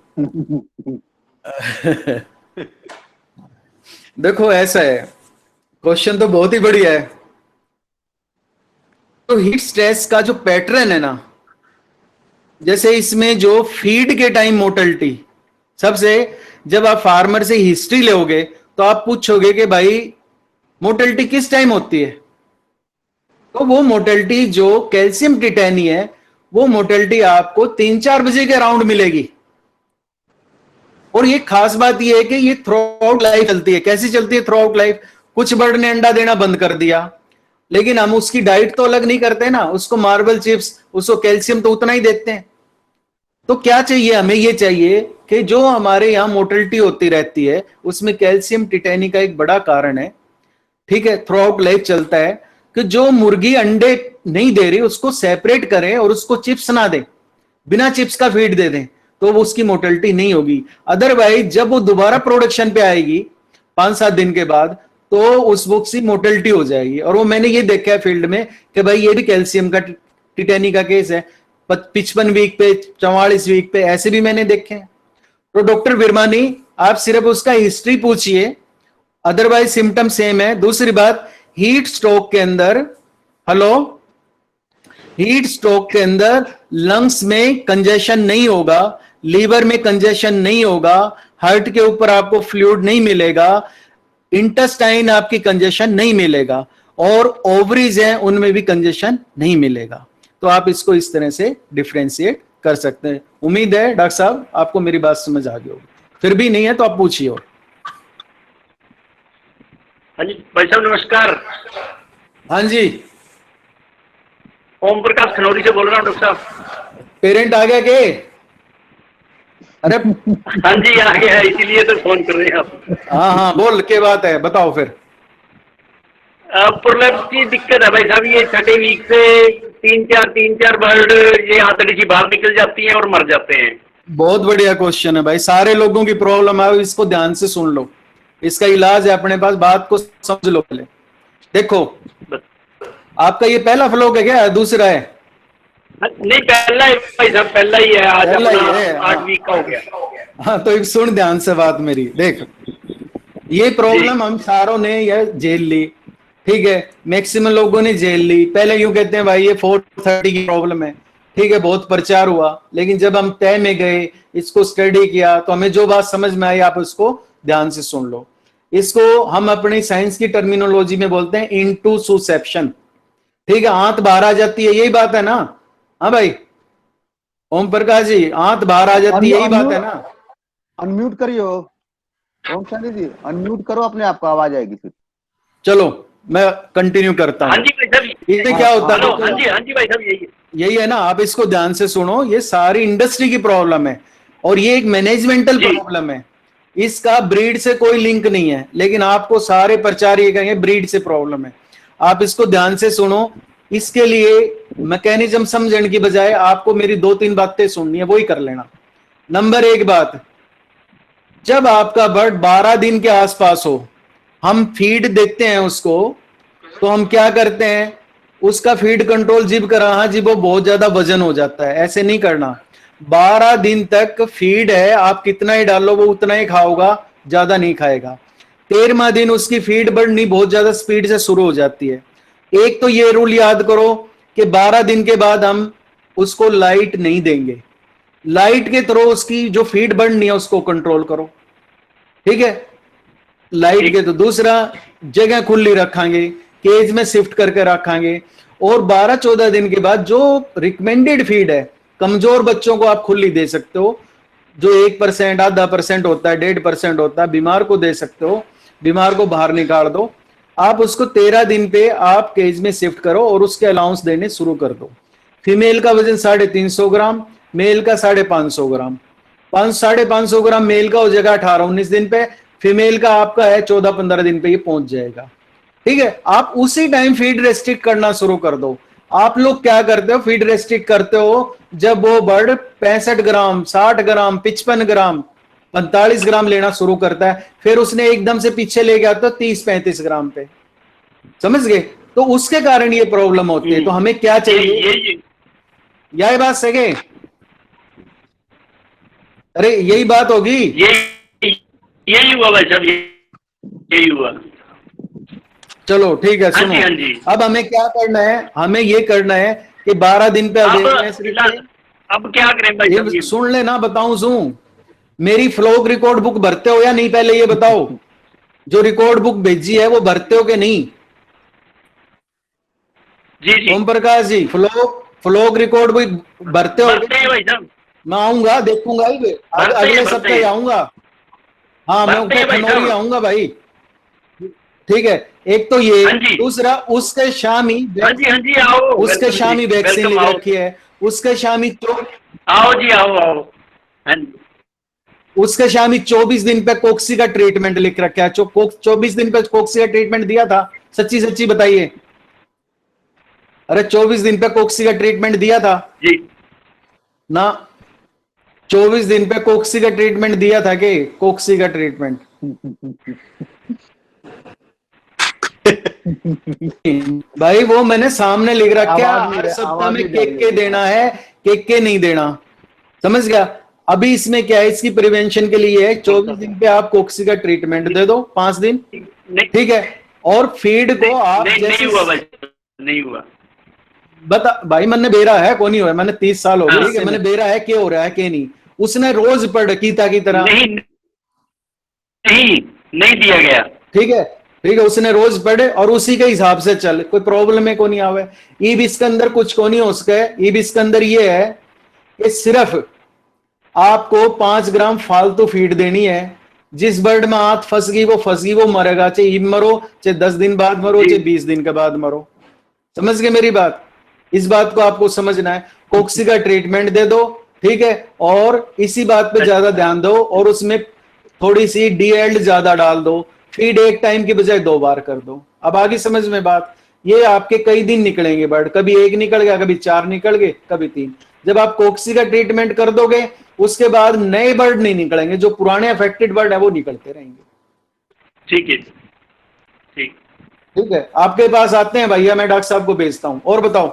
देखो ऐसा है, क्वेश्चन तो बहुत ही बढ़िया है। तो हीट स्ट्रेस का जो पैटर्न है ना, जैसे इसमें जो फीड के टाइम मोर्टेलिटी, सबसे जब आप फार्मर से हिस्ट्री लोगे तो आप पूछोगे कि भाई मोर्टेलिटी किस टाइम होती है, तो वो मोर्टेलिटी जो कैल्शियम टिटैनी है, वो मोर्टेलिटी आपको 3-4 बजे के अराउंड मिलेगी। और ये खास बात ये है कि ये थ्रू आउट लाइफ चलती है। कैसी चलती है थ्रू आउट लाइफ? कुछ बर्ड ने अंडा देना बंद कर दिया, लेकिन हम उसकी डाइट तो अलग नहीं करते ना, उसको मार्बल चिप्स, उसको कैल्शियम तो उतना ही देते हैं। तो क्या चाहिए हमें? ये चाहिए कि जो हमारे यहाँ मोर्टेलिटी होती रहती है उसमें कैल्शियम टिटैनी का एक बड़ा कारण है। ठीक है, थ्रू आउट लाइफ चलता है कि जो मुर्गी अंडे नहीं दे रही उसको सेपरेट करें और उसको चिप्स ना दें, बिना चिप्स का फीड दे दें, तो वो उसकी मोर्टेलिटी नहीं होगी। अदरवाइज जब वो दोबारा प्रोडक्शन पे आएगी 5-7 दिन के बाद, तो उस बुक की मोर्टेलिटी हो जाएगी। और वो मैंने ये देखा है फील्ड में कि भाई ये भी कैल्शियम का टिटैनी का केस है, 55 वीक पे, 44 वीक पे, ऐसे भी मैंने देखे हैं। तो डॉक्टर विरमानी, आप सिर्फ उसका हिस्ट्री पूछिए, अदरवाइज सिम्टम सेम है। दूसरी बात, हीट स्ट्रोक के अंदर, हेलो, हीट स्ट्रोक के अंदर लंग्स में कंजेशन नहीं होगा, लीवर में कंजेशन नहीं होगा, हार्ट के ऊपर आपको फ्लूइड नहीं मिलेगा, इंटेस्टाइन आपकी कंजेशन नहीं मिलेगा, और ओवरीज हैं उनमें भी कंजेशन नहीं मिलेगा। तो आप इसको इस तरह से डिफरेंशिएट कर सकते हैं। उम्मीद है डॉक्टर साहब आपको मेरी बात समझ आ गई होगी, फिर भी नहीं है तो आप पूछिए। हाँ जी भाई साहब नमस्कार। हाँ जी, ओम प्रकाश खनौरी से बोल रहा हूँ डॉक्टर साहब। पेरेंट आ गया के? अरे हाँ जी आ गया है, इसीलिए तो फोन कर रहे हैं आप। हाँ हाँ, बोल के बात है, बताओ फिर। प्रोलेप्स की दिक्कत है भाई साहब, ये छठे वीक से 3-4 बर्ड ये आंतड़ी सी बाहर निकल जाती हैं और मर जाते हैं। बहुत बढ़िया क्वेश्चन है भाई, सारे लोगों की प्रॉब्लम है, इसको ध्यान से सुन लो, इसका इलाज है अपने पास, बात को समझ लो। पहले देखो, आपका ये पहला फ्लोक है क्या, दूसरा है? नहीं पहला ही भाई साहब, पहला ही है। आज पहला ही अपना है, 8 वीक का हो गया। हाँ, तो एक सुन ध्यान से बात मेरी, देख ये प्रॉब्लम हम सारों ने ये झेल ली। ठीक है, मैक्सिमम लोगों ने झेल ली। पहले यूं कहते हैं भाई ये 430 की प्रॉब्लम है, ठीक है, बहुत प्रचार हुआ, लेकिन जब हम तय में गए, इसको स्टडी किया, तो हमें जो बात समझ में आई आप उसको ध्यान से सुन लो। इसको हम अपनी साइंस की टर्मिनोलॉजी में बोलते हैं इंटूसुसेप्शन। ठीक है, आंत बाहर आ जाती है, यही बात है ना? हाँ भाई ओम प्रकाश जी, आंत बाहर आ जाती है, यही बात है ना? अनम्यूट करियो ओम शांति जी, अनम्यूट करो अपने आप को, आवाज आएगी फिर। चलो मैं कंटिन्यू करता हाँ हूँ। जी भाई साहब, इसमें क्या होता हेलो, है, हाँ जी भाई साहब, यही यही है ना, आप इसको ध्यान से सुनो, ये सारी इंडस्ट्री की प्रॉब्लम है और ये एक मैनेजमेंटल जी। प्रॉब्लम है। इसका ब्रीड से कोई लिंक नहीं है, लेकिन आपको सारे प्रचार ये कहेंगे ब्रीड से प्रॉब्लम है। आप इसको ध्यान से सुनो। इसके लिए मैकेनिज्म समझने की बजाय आपको मेरी 2-3 बातें सुननी है, वही कर लेना। नंबर 1 बात, जब आपका बर्ड 12 दिन के आसपास हो, हम फीड देते हैं उसको, तो हम क्या करते हैं, उसका फीड कंट्रोल जिब कर रहा, जिब वो बहुत ज्यादा वजन हो जाता है, ऐसे नहीं करना। 12 दिन तक फीड है, आप कितना ही डालो वो उतना ही खाओगा, ज्यादा नहीं खाएगा। 13वां दिन उसकी फीड बढ़नी बहुत ज्यादा स्पीड से शुरू हो जाती है। एक तो ये रूल याद करो कि 12 दिन के बाद हम उसको लाइट नहीं देंगे, लाइट के थ्रू उसकी जो फीड बढ़नी है उसको कंट्रोल करो, ठीक है, लाइट के। तो दूसरा, जगह खुली रखेंगे, केज में शिफ्ट करके रखेंगे, और 12-14 दिन के बाद जो रिकमेंडेड फीड है, कमजोर बच्चों को आप खुली दे सकते हो, जो 1%, आधा % होता है, 1.5% होता है, बीमार को दे सकते हो, बीमार को बाहर निकाल दो। आप उसको 13 दिन पे आप केज में शिफ्ट करो और उसके अलाउंस देने शुरू कर दो। फीमेल का वजन 350 ग्राम, मेल का 550 ग्राम। 550 ग्राम मेल का हो जाएगा 18-19 दिन पे, फीमेल का आपका है 14-15 दिन पे ये पहुंच जाएगा, ठीक है। आप उसी टाइम फीड रेस्ट्रिक्ट करना शुरू कर दो। आप लोग क्या करते हो, फीड रेस्ट्रिक्ट करते हो जब वो बर्ड 65 ग्राम, 60 ग्राम, 55 ग्राम, 45 ग्राम लेना शुरू करता है, फिर उसने एकदम से पीछे ले गया तो 30-35 ग्राम पे, समझ गए। तो उसके कारण ये प्रॉब्लम होती है। तो हमें क्या चाहिए, यही बात सके, अरे यही बात होगी, यही हुआ भाई साहब, यही हुआ। चलो ठीक है, हाँ सुनो। जी, हाँ जी। अब हमें क्या करना है, हमें ये करना है कि 12 दिन पे अब क्या करें भाई साहब? ये सुन लेना, बताऊं सुन, मेरी फ्लोक रिकॉर्ड बुक भरते हो या नहीं, पहले ये बताओ। जो रिकॉर्ड बुक भेजी है वो भरते हो कि नहीं? जी जी, Om Prakash ji, fluke record book भरते हो? भरते हैं भाई साहब, मैं आऊंगा, देखूंगा ही, अगले सप्ताह आऊंगा। हाँ, मैं भरते हैं भाई खनौरी साहब। आऊंगा भाई, ठीक है। एक तो ये, हाँ जी। दूसरा उसके शामी, हाँ जी, हाँ जी, आओ, उसके शामी वैक्सीन वेलकम, लिख आओ। रखी है, उसके शामी आओ जी, आओ आओ। हाँ जी, उसके शामी 24 दिन पे कोक्सी का ट्रीटमेंट लिख रखा है। 24 दिन पे कोक्सी का ट्रीटमेंट दिया था, सच्ची सच्ची बताइए। अरे 24 दिन पे कोक्सी का ट्रीटमेंट दिया था जी ना? 24 दिन पे कोक्सी का ट्रीटमेंट दिया था कि कोक्सी का ट्रीटमेंट? भाई वो मैंने सामने लिख रखा, हर सप्ताह में केक देना है, केक नहीं देना, समझ गया। अभी इसमें क्या है, इसकी प्रिवेंशन के लिए है 24 दिन पे आप कोक्सी का ट्रीटमेंट दे दो, 5 दिन, ठीक है। और फीड को आप नहीं हुआ भाई, नहीं हुआ। बता भाई, मैंने बेरा है को नहीं हुआ, मैंने 30 साल हो गए, हाँ। ठीक है, मैंने बेरा है क्या हो रहा है क्या नहीं। उसने रोज पढ़ कीता की तरह, नहीं दिया गया, ठीक है, ठीक है, उसने रोज पढ़े और उसी के हिसाब से चल, कोई प्रॉब्लम है को नहीं आवे। ईब इसके अंदर कुछ को नहीं हो सके। ईब इसके अंदर ये है कि सिर्फ आपको 5 ग्राम फालतू फीड देनी है। जिस बर्ड में हाथ फंस गई वो मरेगा, चाहे ईब मरो, चाहे 10 दिन बाद मरो, चाहे 20 दिन के बाद मरो, समझ गए मेरी बात। इस बात को आपको समझना है। कोक्सी का ट्रीटमेंट दे दो, ठीक है, और इसी बात पे ज्यादा ध्यान दो, और उसमें थोड़ी सी डीएल्ड ज्यादा डाल दो। फीड एक टाइम की बजाय 2 बार कर दो। अब आगे समझ में बात। ये आपके कई दिन निकलेंगे बर्ड, कभी 1 निकल गया, कभी 4 निकल गए, कभी 3। जब आप कोक्सी का ट्रीटमेंट कर दोगे, उसके बाद नए बर्ड नहीं निकलेंगे, जो पुराने अफेक्टेड बर्ड है वो निकलते रहेंगे। ठीक है, ठीक, ठीक है, आपके पास आते हैं भैया, मैं डॉक्टर साहब को भेजता हूं। और बताओ।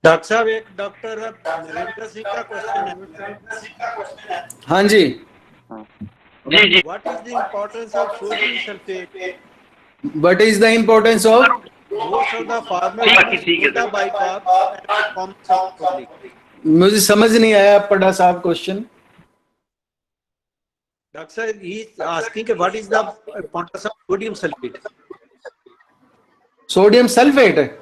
डॉक्टर साहब, एक डॉक्टर नरेंद्र सिंह का क्वेश्चन है। हाँ जी, जी जी। What is the importance of sodium sulphate? What is the importance of? Most of the farmers ठीक है, use the bicarb and common public. मुझे समझ नहीं आया पढ़ा साहब क्वेश्चन। डॉक्टर साहब, he is asking what is the importance of sodium sulphate? Sodium sulphate,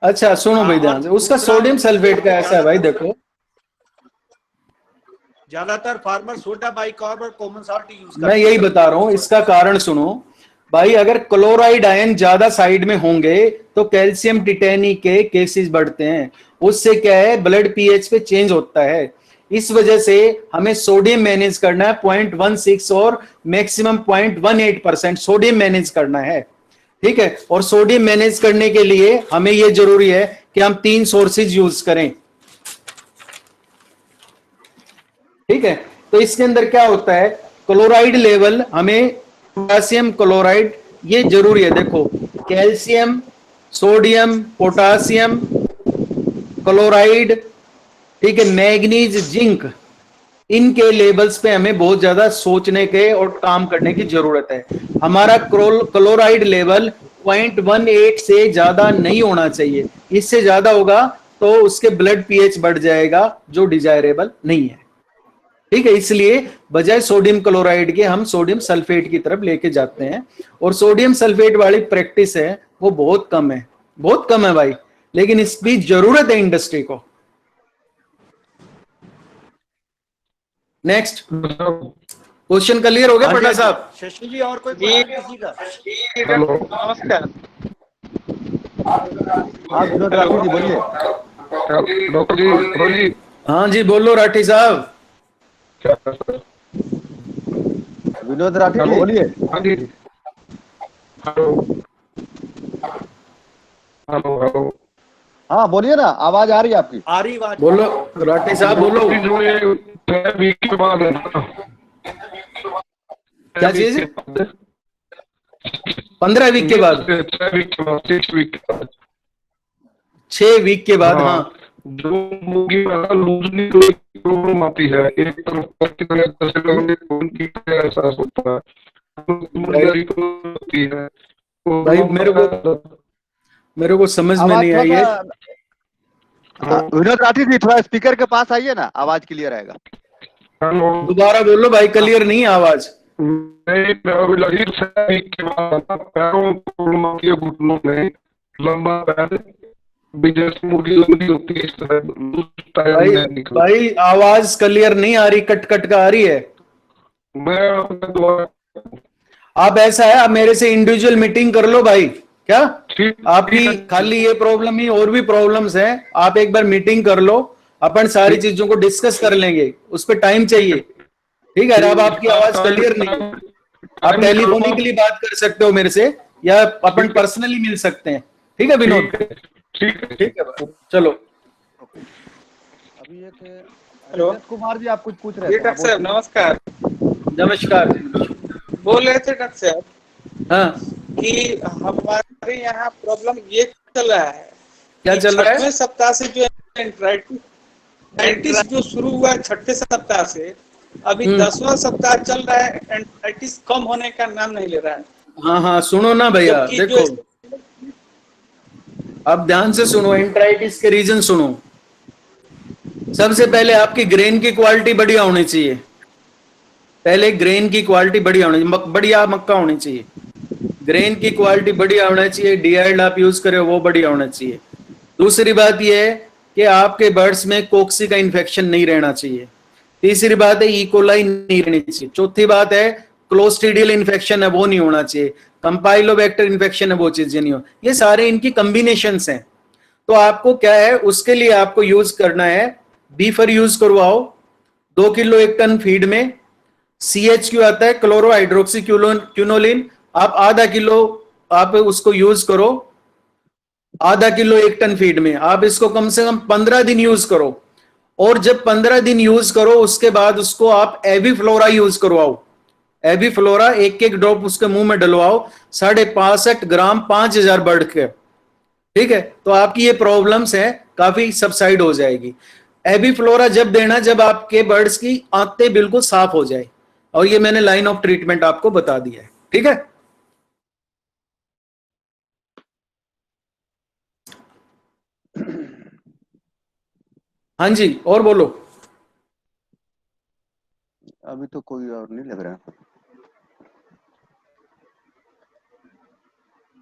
अच्छा सुनो भाई ध्यान से। उसका सोडियम सल्फेट का ऐसा है भाई, देखो ज्यादातर फार्मर सोडा बाइकार्ब और कॉमन सॉल्ट यूज करते मैं यही बता रहा हूं, इसका कारण सुनो भाई। अगर क्लोराइड आयन ज्यादा साइड में होंगे तो कैल्शियम टिटेनी के केसेस बढ़ते हैं। उससे क्या है, ब्लड पीएच पे चेंज होता है। इस वजह से हमें सोडियम मैनेज करना है 0.16 और मैक्सिमम 0.18% सोडियम मैनेज करना है। ठीक है, और सोडियम मैनेज करने के लिए हमें यह जरूरी है कि हम 3 सोर्सेज यूज करें। ठीक है, तो इसके अंदर क्या होता है, क्लोराइड लेवल हमें पोटासियम क्लोराइड ये जरूरी है। देखो, कैल्शियम, सोडियम, पोटासियम, क्लोराइड, ठीक है, मैग्नीज, जिंक, इनके लेवल्स पे हमें बहुत ज्यादा सोचने के और काम करने की जरूरत है। हमारा क्लोराइड लेवल 0.18 से ज्यादा नहीं होना चाहिए। इससे ज्यादा होगा तो उसके ब्लड पीएच बढ़ जाएगा, जो डिजायरेबल नहीं है। ठीक है, इसलिए बजाय सोडियम क्लोराइड के हम सोडियम सल्फेट की तरफ लेके जाते हैं। और सोडियम सल्फेट वाली प्रैक्टिस है वो बहुत कम है, बहुत कम है भाई, लेकिन इसकी जरूरत है इंडस्ट्री को। नेक्स्ट क्वेश्चन क्लियर हो गया हाँ जी, पटा हाँ जी। साहब? शशि जी और कोई क्वेश्चन किसी का? नमस्कार। हाँ विनोद राठी जी बोलिए। डॉक्टर जी, बोलो जी। हाँ जी, बोलो राठी साहब। क्या? विनोद राठी जी हेलो। बोलिए। हाँ जी। Hello hello hello. हाँ बोलिए ना, आवाज आ रही है आपकी। आ रही बात? बोलो राठी साहब, बोलो। डॉक्टर जी, जो ये 6 वीक के बाद है ना, क्या चीज? 15 वीक के बाद? 6 वीक के बाद, 6 वीक के बाद। 6 वीक के बाद, हाँ। जो मुर्गी में लूजली प्रॉब्लम आती है, एक तरफ की तरह जैसे लगने को उनकी तरह एहसास होता है, मुर्गी को होती है तो भाई मेरे को समझ में आवाज नहीं थोड़ा आई है। सा। हाँ, विनोद राठी जी थोड़ा स्पीकर के पास आइए ना, आवाज क्लियर आएगा। हेलो। दोबारा बोलो भाई, क्लियर नहीं है आवाज। नहीं, अभी लगी 6 वीक के बाद पैरों में प्रॉब्लम आती है, घुटनों में, लंबा पैर भी जैसे मुर्गी लंबी होती है इस तरह भाई में निकल। भाई आवाज क्लियर नहीं आ रही, कट कट का आ रही है। मैं अपने द्वारा आप ऐसा है, आप मेरे से इंडिविजुअल मीटिंग कर लो भाई। क्या ठीक आपकी खाली ये प्रॉब्लम ही, और भी प्रॉब्लम्स हैं, आप एक बार मीटिंग कर लो, अपन सारी चीजों को डिस्कस कर लेंगे, उस पर टाइम चाहिए। ठीक है, अब आपकी आवाज क्लियर नहीं है, आप टेलीफोनिकली बात कर सकते हो मेरे से, या अपन पर्सनली मिल सकते हैं। ठीक है विनोद? ठीक है। ठीक है भाई, चलो। अभी एक हेलो। रजत कुमार जी आप कुछ पूछ रहे जी थे? डॉक्टर साहब, नमस्कार। नमस्कार। बोल रहे थे डॉक्टर साहब हाँ, कि हमारे यहाँ प्रॉब्लम ये चल रहा है क्या कि चल रहा है? 6वें सप्ताह से जो एंट्राइटिस जो शुरू हुआ है 6ठे सप्ताह से, अभी 10वां सप्ताह चल रहा है, एंट्राइटिस कम होने का नाम नहीं ले रहा है। हाँ हाँ, सुनो ना भैया, जबकि देखो जो अब ध्यान से सुनो, एंट्राइटिस के रीजन सुनो। सबसे पहले आपकी ग्रेन की क्वालिटी बढ़िया होनी चाहिए। पहले ग्रेन की क्वालिटी बढ़िया होनी चाहिए, बढ़िया मक्का होनी चाहिए। ग्रेन की क्वालिटी बढ़िया होना चाहिए, डीआईएल आप यूज करें वो बढ़िया होना चाहिए। दूसरी बात यह है कि आपके बर्ड्स में कोक्सी का इन्फेक्शन नहीं रहना चाहिए। तीसरी बात है इकोलाई नहीं रहनी चाहिए। चौथी बात है क्लोस्ट्रीडियल इन्फेक्शन है वो नहीं होना चाहिए। कंपाइलोबैक्टर इन्फेक्शन है वो चीजें नहीं हो। ये सारे इनकी कॉम्बिनेशंस हैं। तो आपको क्या है, उसके लिए आपको यूज करना है, बीफर यूज करवाओ 2 किलो 1 टन फीड में। CHQ आता है, क्लोरो हाइड्रोक्सी क्यूनोलिन, आप आधा किलो आप उसको यूज करो। आधा किलो 1 टन फीड में आप इसको कम से कम 15 दिन यूज करो। और जब 15 दिन यूज करो उसके बाद उसको आप एविफ्लोरा यूज करवाओ। एविफ्लोरा 1-1 ड्रॉप उसके मुंह में डलवाओ, 65.5 ग्राम 5000 बढ़ के। ठीक है, तो आपकी ये प्रॉब्लम्स है काफी सबसाइड हो जाएगी। एविफ्लोरा जब देना, जब आपके बर्ड्स की आंतें बिल्कुल साफ हो जाए। और ये मैंने लाइन ऑफ ट्रीटमेंट आपको बता दिया है। ठीक है, हाँ जी, और बोलो। अभी तो कोई और नहीं लग रहा है।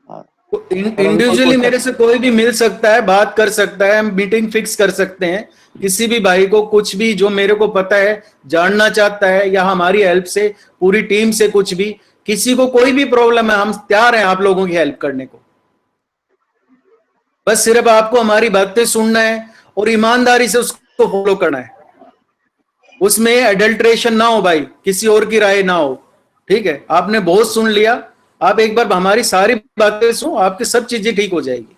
हाँ, इंडिविजुअली मेरे से कोई भी मिल सकता है, बात कर सकता है, हम मीटिंग फिक्स कर सकते हैं। किसी भी भाई को कुछ भी जो मेरे को पता है, जानना चाहता है, या हमारी हेल्प से, पूरी टीम से कुछ भी, किसी को कोई भी प्रॉब्लम है, हम तैयार हैं आप लोगों की हेल्प करने को। बस सिर्फ आपको हमारी बातें सुनना है और ईमानदारी से उसको फॉलो करना है। उसमें एडल्ट्रेशन ना हो भाई, किसी और की राय ना हो। ठीक है, आपने बहुत सुन लिया, आप एक बार हमारी सारी बातें सुनो, आपकी सब चीजें ठीक हो जाएगी।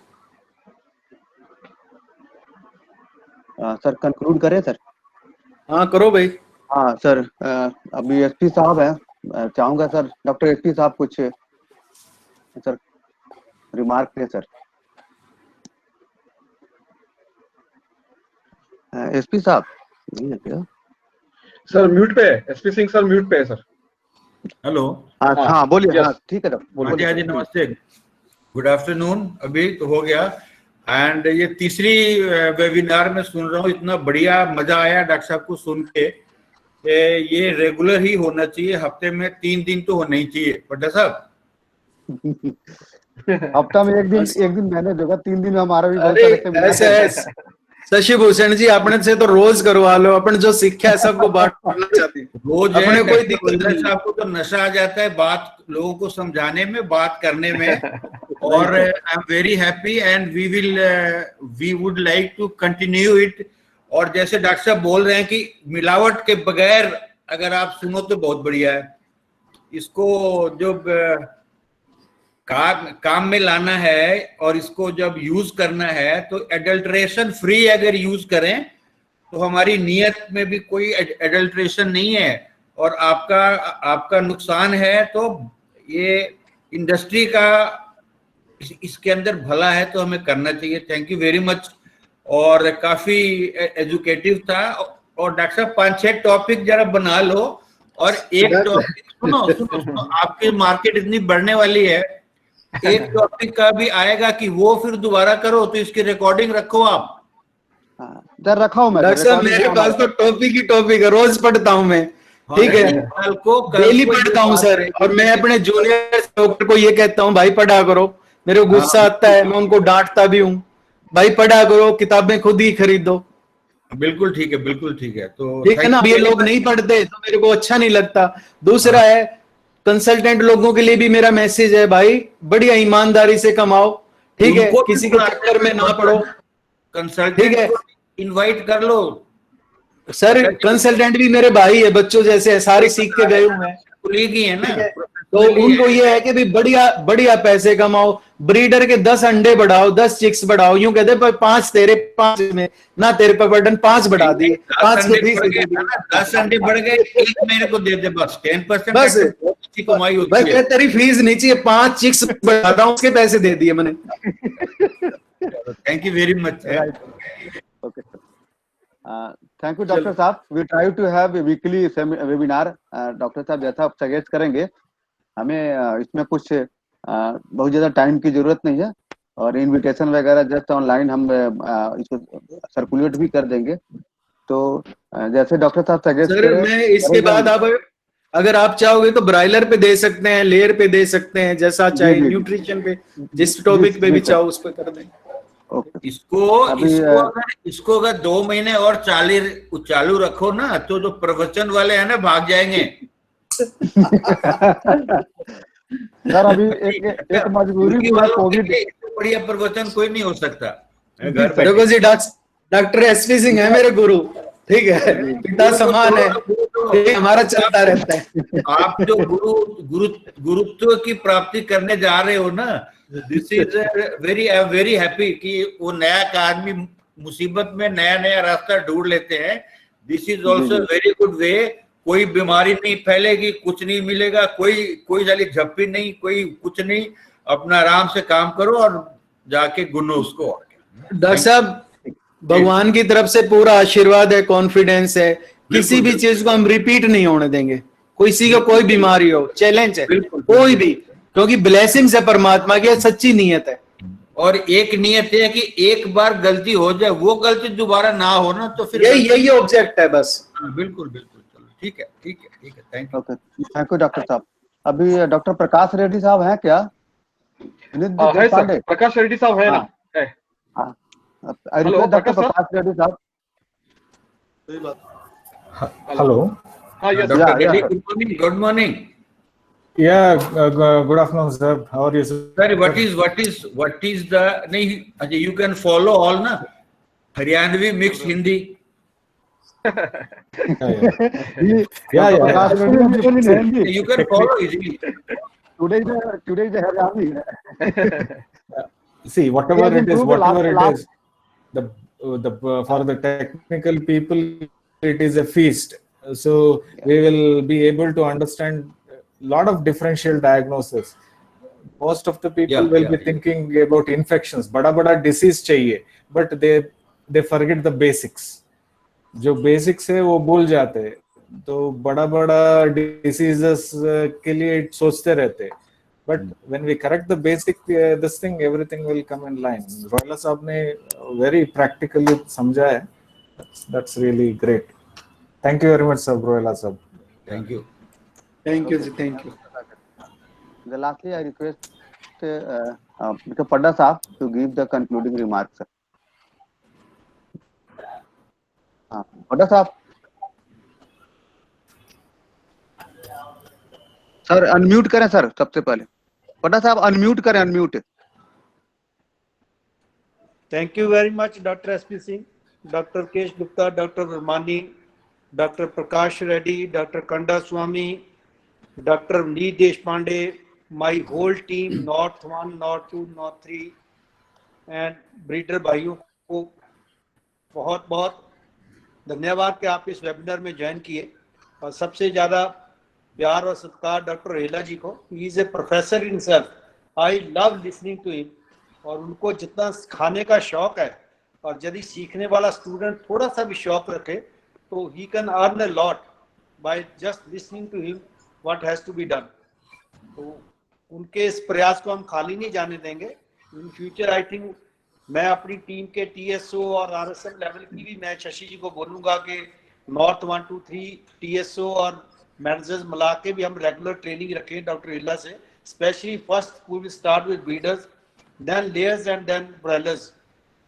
सर कंक्लूड करें सर? हाँ करो भाई। हाँ सर, अभी एसपी साहब है, चाहूंगा सर डॉक्टर एसपी साहब कुछ सर रिमार्क है सर। एसपी साहब नहीं है क्या? सर म्यूट पे है, एसपी सिंह सर म्यूट पे है सर। हेलो। हाँ बोलिए। yes. हाँ ठीक है डॉक्टर, हाँ जी नमस्ते, गुड आफ्टरनून। अभी तो हो गया एंड ये तीसरी वेबिनार में सुन रहा हूँ, इतना बढ़िया मजा आया डॉक्टर साहब को सुन के। ये रेगुलर ही होना चाहिए, हफ्ते में 3 दिन तो होना ही चाहिए पट्टा साहब। हफ्ता में एक दिन मैंने होगा, 3 दिन में हमारा भी बहुत अरे सारे ऐसे शशि भूषण जी, अपने से तो रोज करवा लो, अपन जो सीखा है सबको बांटना चाहते हैं। रोज अपने कोई दिक्कत नहीं। साहब को तो नशा आ जाता है बात लोगों को समझाने में, बात करने में। और I am very happy and we would like to continue it. और जैसे डॉक्टर साहब बोल रहे हैं कि मिलावट के बगैर अगर आप सुनो तो बहुत बढ़िया है। इसको जो काम में लाना है और इसको जब यूज करना है तो एडल्ट्रेशन फ्री अगर यूज करें तो हमारी नियत में भी कोई एडल्ट्रेशन नहीं है और आपका नुकसान है। तो ये इंडस्ट्री का इसके अंदर भला है तो हमें करना चाहिए। Thank you very much. और काफी एजुकेटिव था। और डॉक्टर साहब 5-6 टॉपिक जरा बना लो और एक टॉपिक सुनो, आपकी मार्केट इतनी बढ़ने वाली है, एक टॉपिक का भी आएगा कि वो फिर दोबारा करो, तो इसकी रिकॉर्डिंग रखो आप। रखा हूं मैं डॉक्टर साहब, मेरे पास तो टॉपिक ही टॉपिक है, रोज पढ़ता हूं मैं। ठीक है, डेली पढ़ता हूं सर। और मैं अपने जूनियर डॉक्टर को ये कहता हूं, भाई पढ़ा करो। मेरे को गुस्सा आता है, मैं उनको डांटता भी हूँ, भाई पढ़ा करो, किताबें खुद ही खरीदो। बिल्कुल ठीक है, बिल्कुल ठीक है। तो ठीक है ना, ये लोग नहीं पढ़ते तो मेरे को अच्छा नहीं लगता। दूसरा है, कंसल्टेंट लोगों के लिए भी मेरा मैसेज है, भाई बढ़िया ईमानदारी से कमाओ। ठीक है, किसी के चक्कर में ना पड़ो। कंसल्टेंट है, इनवाइट कर लो सर। कंसल्टेंट भी मेरे भाई है, बच्चों जैसे है, सारे सीख के गए हुए हैं, कुलीग ही है ना। तो उनको ये है कि भी बढ़िया बढ़िया पैसे कमाओ। ब्रीडर के 10 अंडे बढ़ाओ, 10 चिक्स बढ़ाओ। यूं कहते पर 5 तेरे, 5 में ना, तेरे पर बर्डन 5 बढ़ा दिए, 5 के 10 अंडे बढ़ गए, एक मेरे को दे दे बस। 10% बस अच्छी कमाई होती है। तेरी फीस नहीं चाहिए, 5 चिक्स बढ़ाता हूँ, उसके पैसे दे दिए मैंने। Thank you very much. Okay, thank you doctor साहब। We try to have weekly webinar. Doctor साहब जैसा आप सजेस्ट करेंगे, हमें इसमें कुछ बहुत ज्यादा टाइम की जरूरत नहीं है और इनविटेशन वगैरह जस्ट ऑनलाइन हम इसको सर्कुलेट भी कर देंगे। तो जैसे डॉक्टर साहब सजेस्ट सर, मैं इसके बाद आप अगर आप चाहोगे तो ब्राइलर पे दे सकते हैं, लेयर पे दे सकते हैं, जैसा चाहे, न्यूट्रिशन पे, जिस टॉपिक पे भी चाहो उस पर कर दें। इसको अगर 2 महीने और चालू रखो ना, तो जो प्रवचन वाले हैं ना भाग जाएंगे। सर अभी एक मजबूरी कोविड, बढ़िया प्रवचन कोई नहीं हो सकता। देखो जी, डॉक्टर एसपी सिंह है मेरे गुरु, ठीक है, पिता समान है, हमारा चलता रहता है। आप जो गुरुत्व की प्राप्ति करने जा रहे हो ना, दिस इज वेरी हैप्पी कि वो नया का आदमी मुसीबत में नया नया रास्ता ढूंढ लेते हैं। This is also very good way. कोई बीमारी नहीं फैलेगी, कुछ नहीं मिलेगा, कोई जाली झप्पी नहीं, कोई कुछ नहीं। अपना आराम से काम करो और जाके गुनो उसको। डॉक्टर साहब, भगवान की तरफ से पूरा आशीर्वाद है, कॉन्फिडेंस है, किसी भी चीज को हम रिपीट नहीं होने देंगे। किसी को कोई बीमारी हो, चैलेंज है कोई भी, क्योंकि ब्लेसिंग्स है परमात्मा की, सच्ची नीयत है। और एक नियत है कि एक बार गलती हो जाए, वो गलती दोबारा ना हो ना, तो फिर यही ऑब्जेक्ट है बस। बिल्कुल बिल्कुल। चलो ठीक है। Thank you. Thank you doctor साहब। अभी डॉक्टर प्रकाश रेड्डी साहब हैं क्या? है सर, प्रकाश रेड्डी साहब है ना? I request Dr. Prakash Reddy साहब. Hello. Yes, Dr. Yeah, Reddy, yeah. good morning. Good morning. Yeah, good afternoon, sir. How are you, sir? Sorry, what is the? नहीं, अच्छा, you can follow all ना. Haryanvi mixed Hindi. Yeah. Prakash Reddy is in Hindi. You can follow easily. Today is Haryani. See, whatever He has it is, improved whatever it last- is, the for the technical people, it is a feast. So we will be able to understand a lot of differential diagnosis. Most of the people will be thinking about infections, बड़ा disease चाहिए, but they forget the basics. जो basics है वो भूल जाते हैं, तो बड़ा diseases के लिए सोचते रहते हैं. But when we correct the basic this thing, everything will come in line. Royala साहब ने very practically समझा है. That's really great. Thank you very much, sir, Royala साहब. Thank you. Thank you, thank you. The lastly, I request Mr. Padda साहब to give the concluding remarks. Padda साहब. Sir unmute करें sir, सबसे पहले पड्डा साहब unmute करें, unmute. Thank you very much, Dr. SP Singh, Dr. Kesh Gupta, Dr. Vermani, Dr. Prakash Reddy, Dr. Kanda Swami, Dr. Lee Deshpande, my whole team, North 1, North 2, North 3, and breeder भाइयों को बहुत बहुत धन्यवाद कि आप इस webinar में join किए. और सबसे ज़्यादा प्यार और सत्कार डॉक्टर रोहेला जी को. He is a professor in self. I love listening to him. और उनको जितना खाने का शौक है, और यदि सीखने वाला स्टूडेंट थोड़ा सा भी शौक रखे, तो he can earn a lot by just listening to him what has to be done. तो उनके इस प्रयास को हम खाली नहीं जाने देंगे. इन फ्यूचर आई थिंक मैं अपनी टीम के TSO और RSM लेवल की भी मैं शशि जी को बोलूंगा कि नॉर्थ 1, 2, 3 TSO और मैनेजर्स मिला के भी हम रेगुलर ट्रेनिंग रखें डॉक्टर रोहेला से. Specially first we will start with breeders, then layers and then broilers.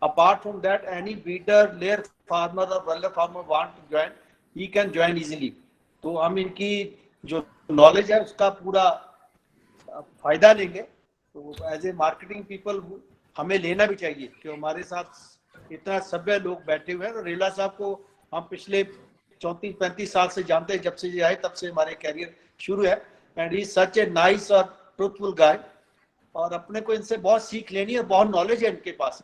Apart from that any breeder, layer farmer और broiler farmer want to join, he can join easily. तो हम इनकी जो knowledge है उसका पूरा फायदा लेंगे. तो एज ए मार्केटिंग पीपल हमें लेना भी चाहिए कि हमारे साथ इतना सभ्य लोग बैठे हुए हैं. रोहेला साहब को हम पिछले 34-35 साल से जानते हैं, जब से ये आए तब से हमारे कैरियर शुरू है. And he such a nice और ट्रूथफुल गाय. और अपने को इनसे बहुत सीख लेनी है, बहुत नॉलेज है इनके पास.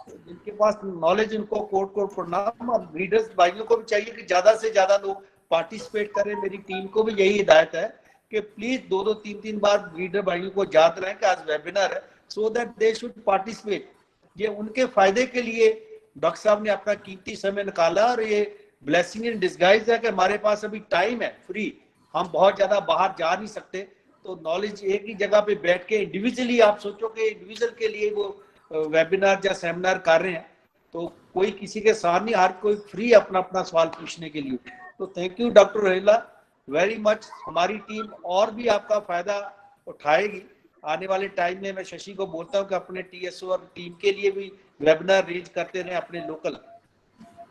जिनके पास नॉलेज इनको कोट प्रणाम. और ब्रीडर्स भाइयों को भी चाहिए कि ज्यादा से ज्यादा लोग पार्टिसिपेट करें. मेरी टीम को भी यही हिदायत है कि प्लीज 2-2, 3-3 बार ब्रीडर भाइयों को याद रहें कि आज वेबिनार है, so that they should participate. ये उनके फायदे के लिए डॉक्टर साहब ने अपना कीमती समय निकाला. और ये ब्लेसिंग इन डिस्गाइज है कि हमारे पास अभी टाइम है फ्री. हम बहुत ज्यादा बाहर जा नहीं सकते, तो नॉलेज एक ही जगह पे बैठ के इंडिविजुअली आप सोचो कि इंडिविजुअल के लिए वो वेबिनार या सेमिनार कर रहे हैं, तो कोई किसी के साथ नहीं, हर कोई फ्री अपना अपना सवाल पूछने के लिए. तो thank you doctor Rohela very much. हमारी टीम और भी आपका फायदा उठाएगी आने वाले टाइम में. मैं शशि को बोलता हूँ कि अपने TSO और टीम के लिए भी वेबिनार अरेंज करते रहे अपने लोकल.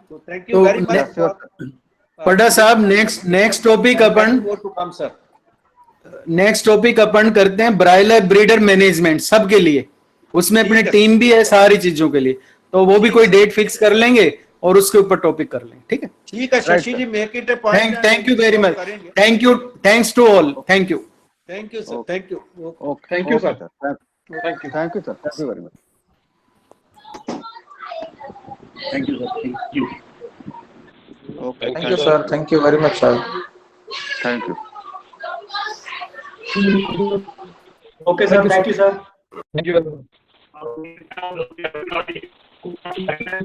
तो थैंक यू वेरी मच. पड्डा साहब नेक्स्ट टॉपिक अपन करते हैं ब्रायलर ब्रीडर मैनेजमेंट सबके लिए. उसमें अपने टीम भी है सारी चीजों के लिए, तो वो भी कोई डेट फिक्स कर लेंगे और उसके ऊपर टॉपिक कर लेंगे. ठीक है, ठीक है Shashi ji, make it a point. Thank you very much. Thanks to all. Thank you sir. Thank you. Thank you sir. Thank you sir. Thank you very much. Thank you, sir. Thank you. Thank you, sir. Thank you very much, sir. Thank you. Okay, sir. Thank you, sir. Thank you.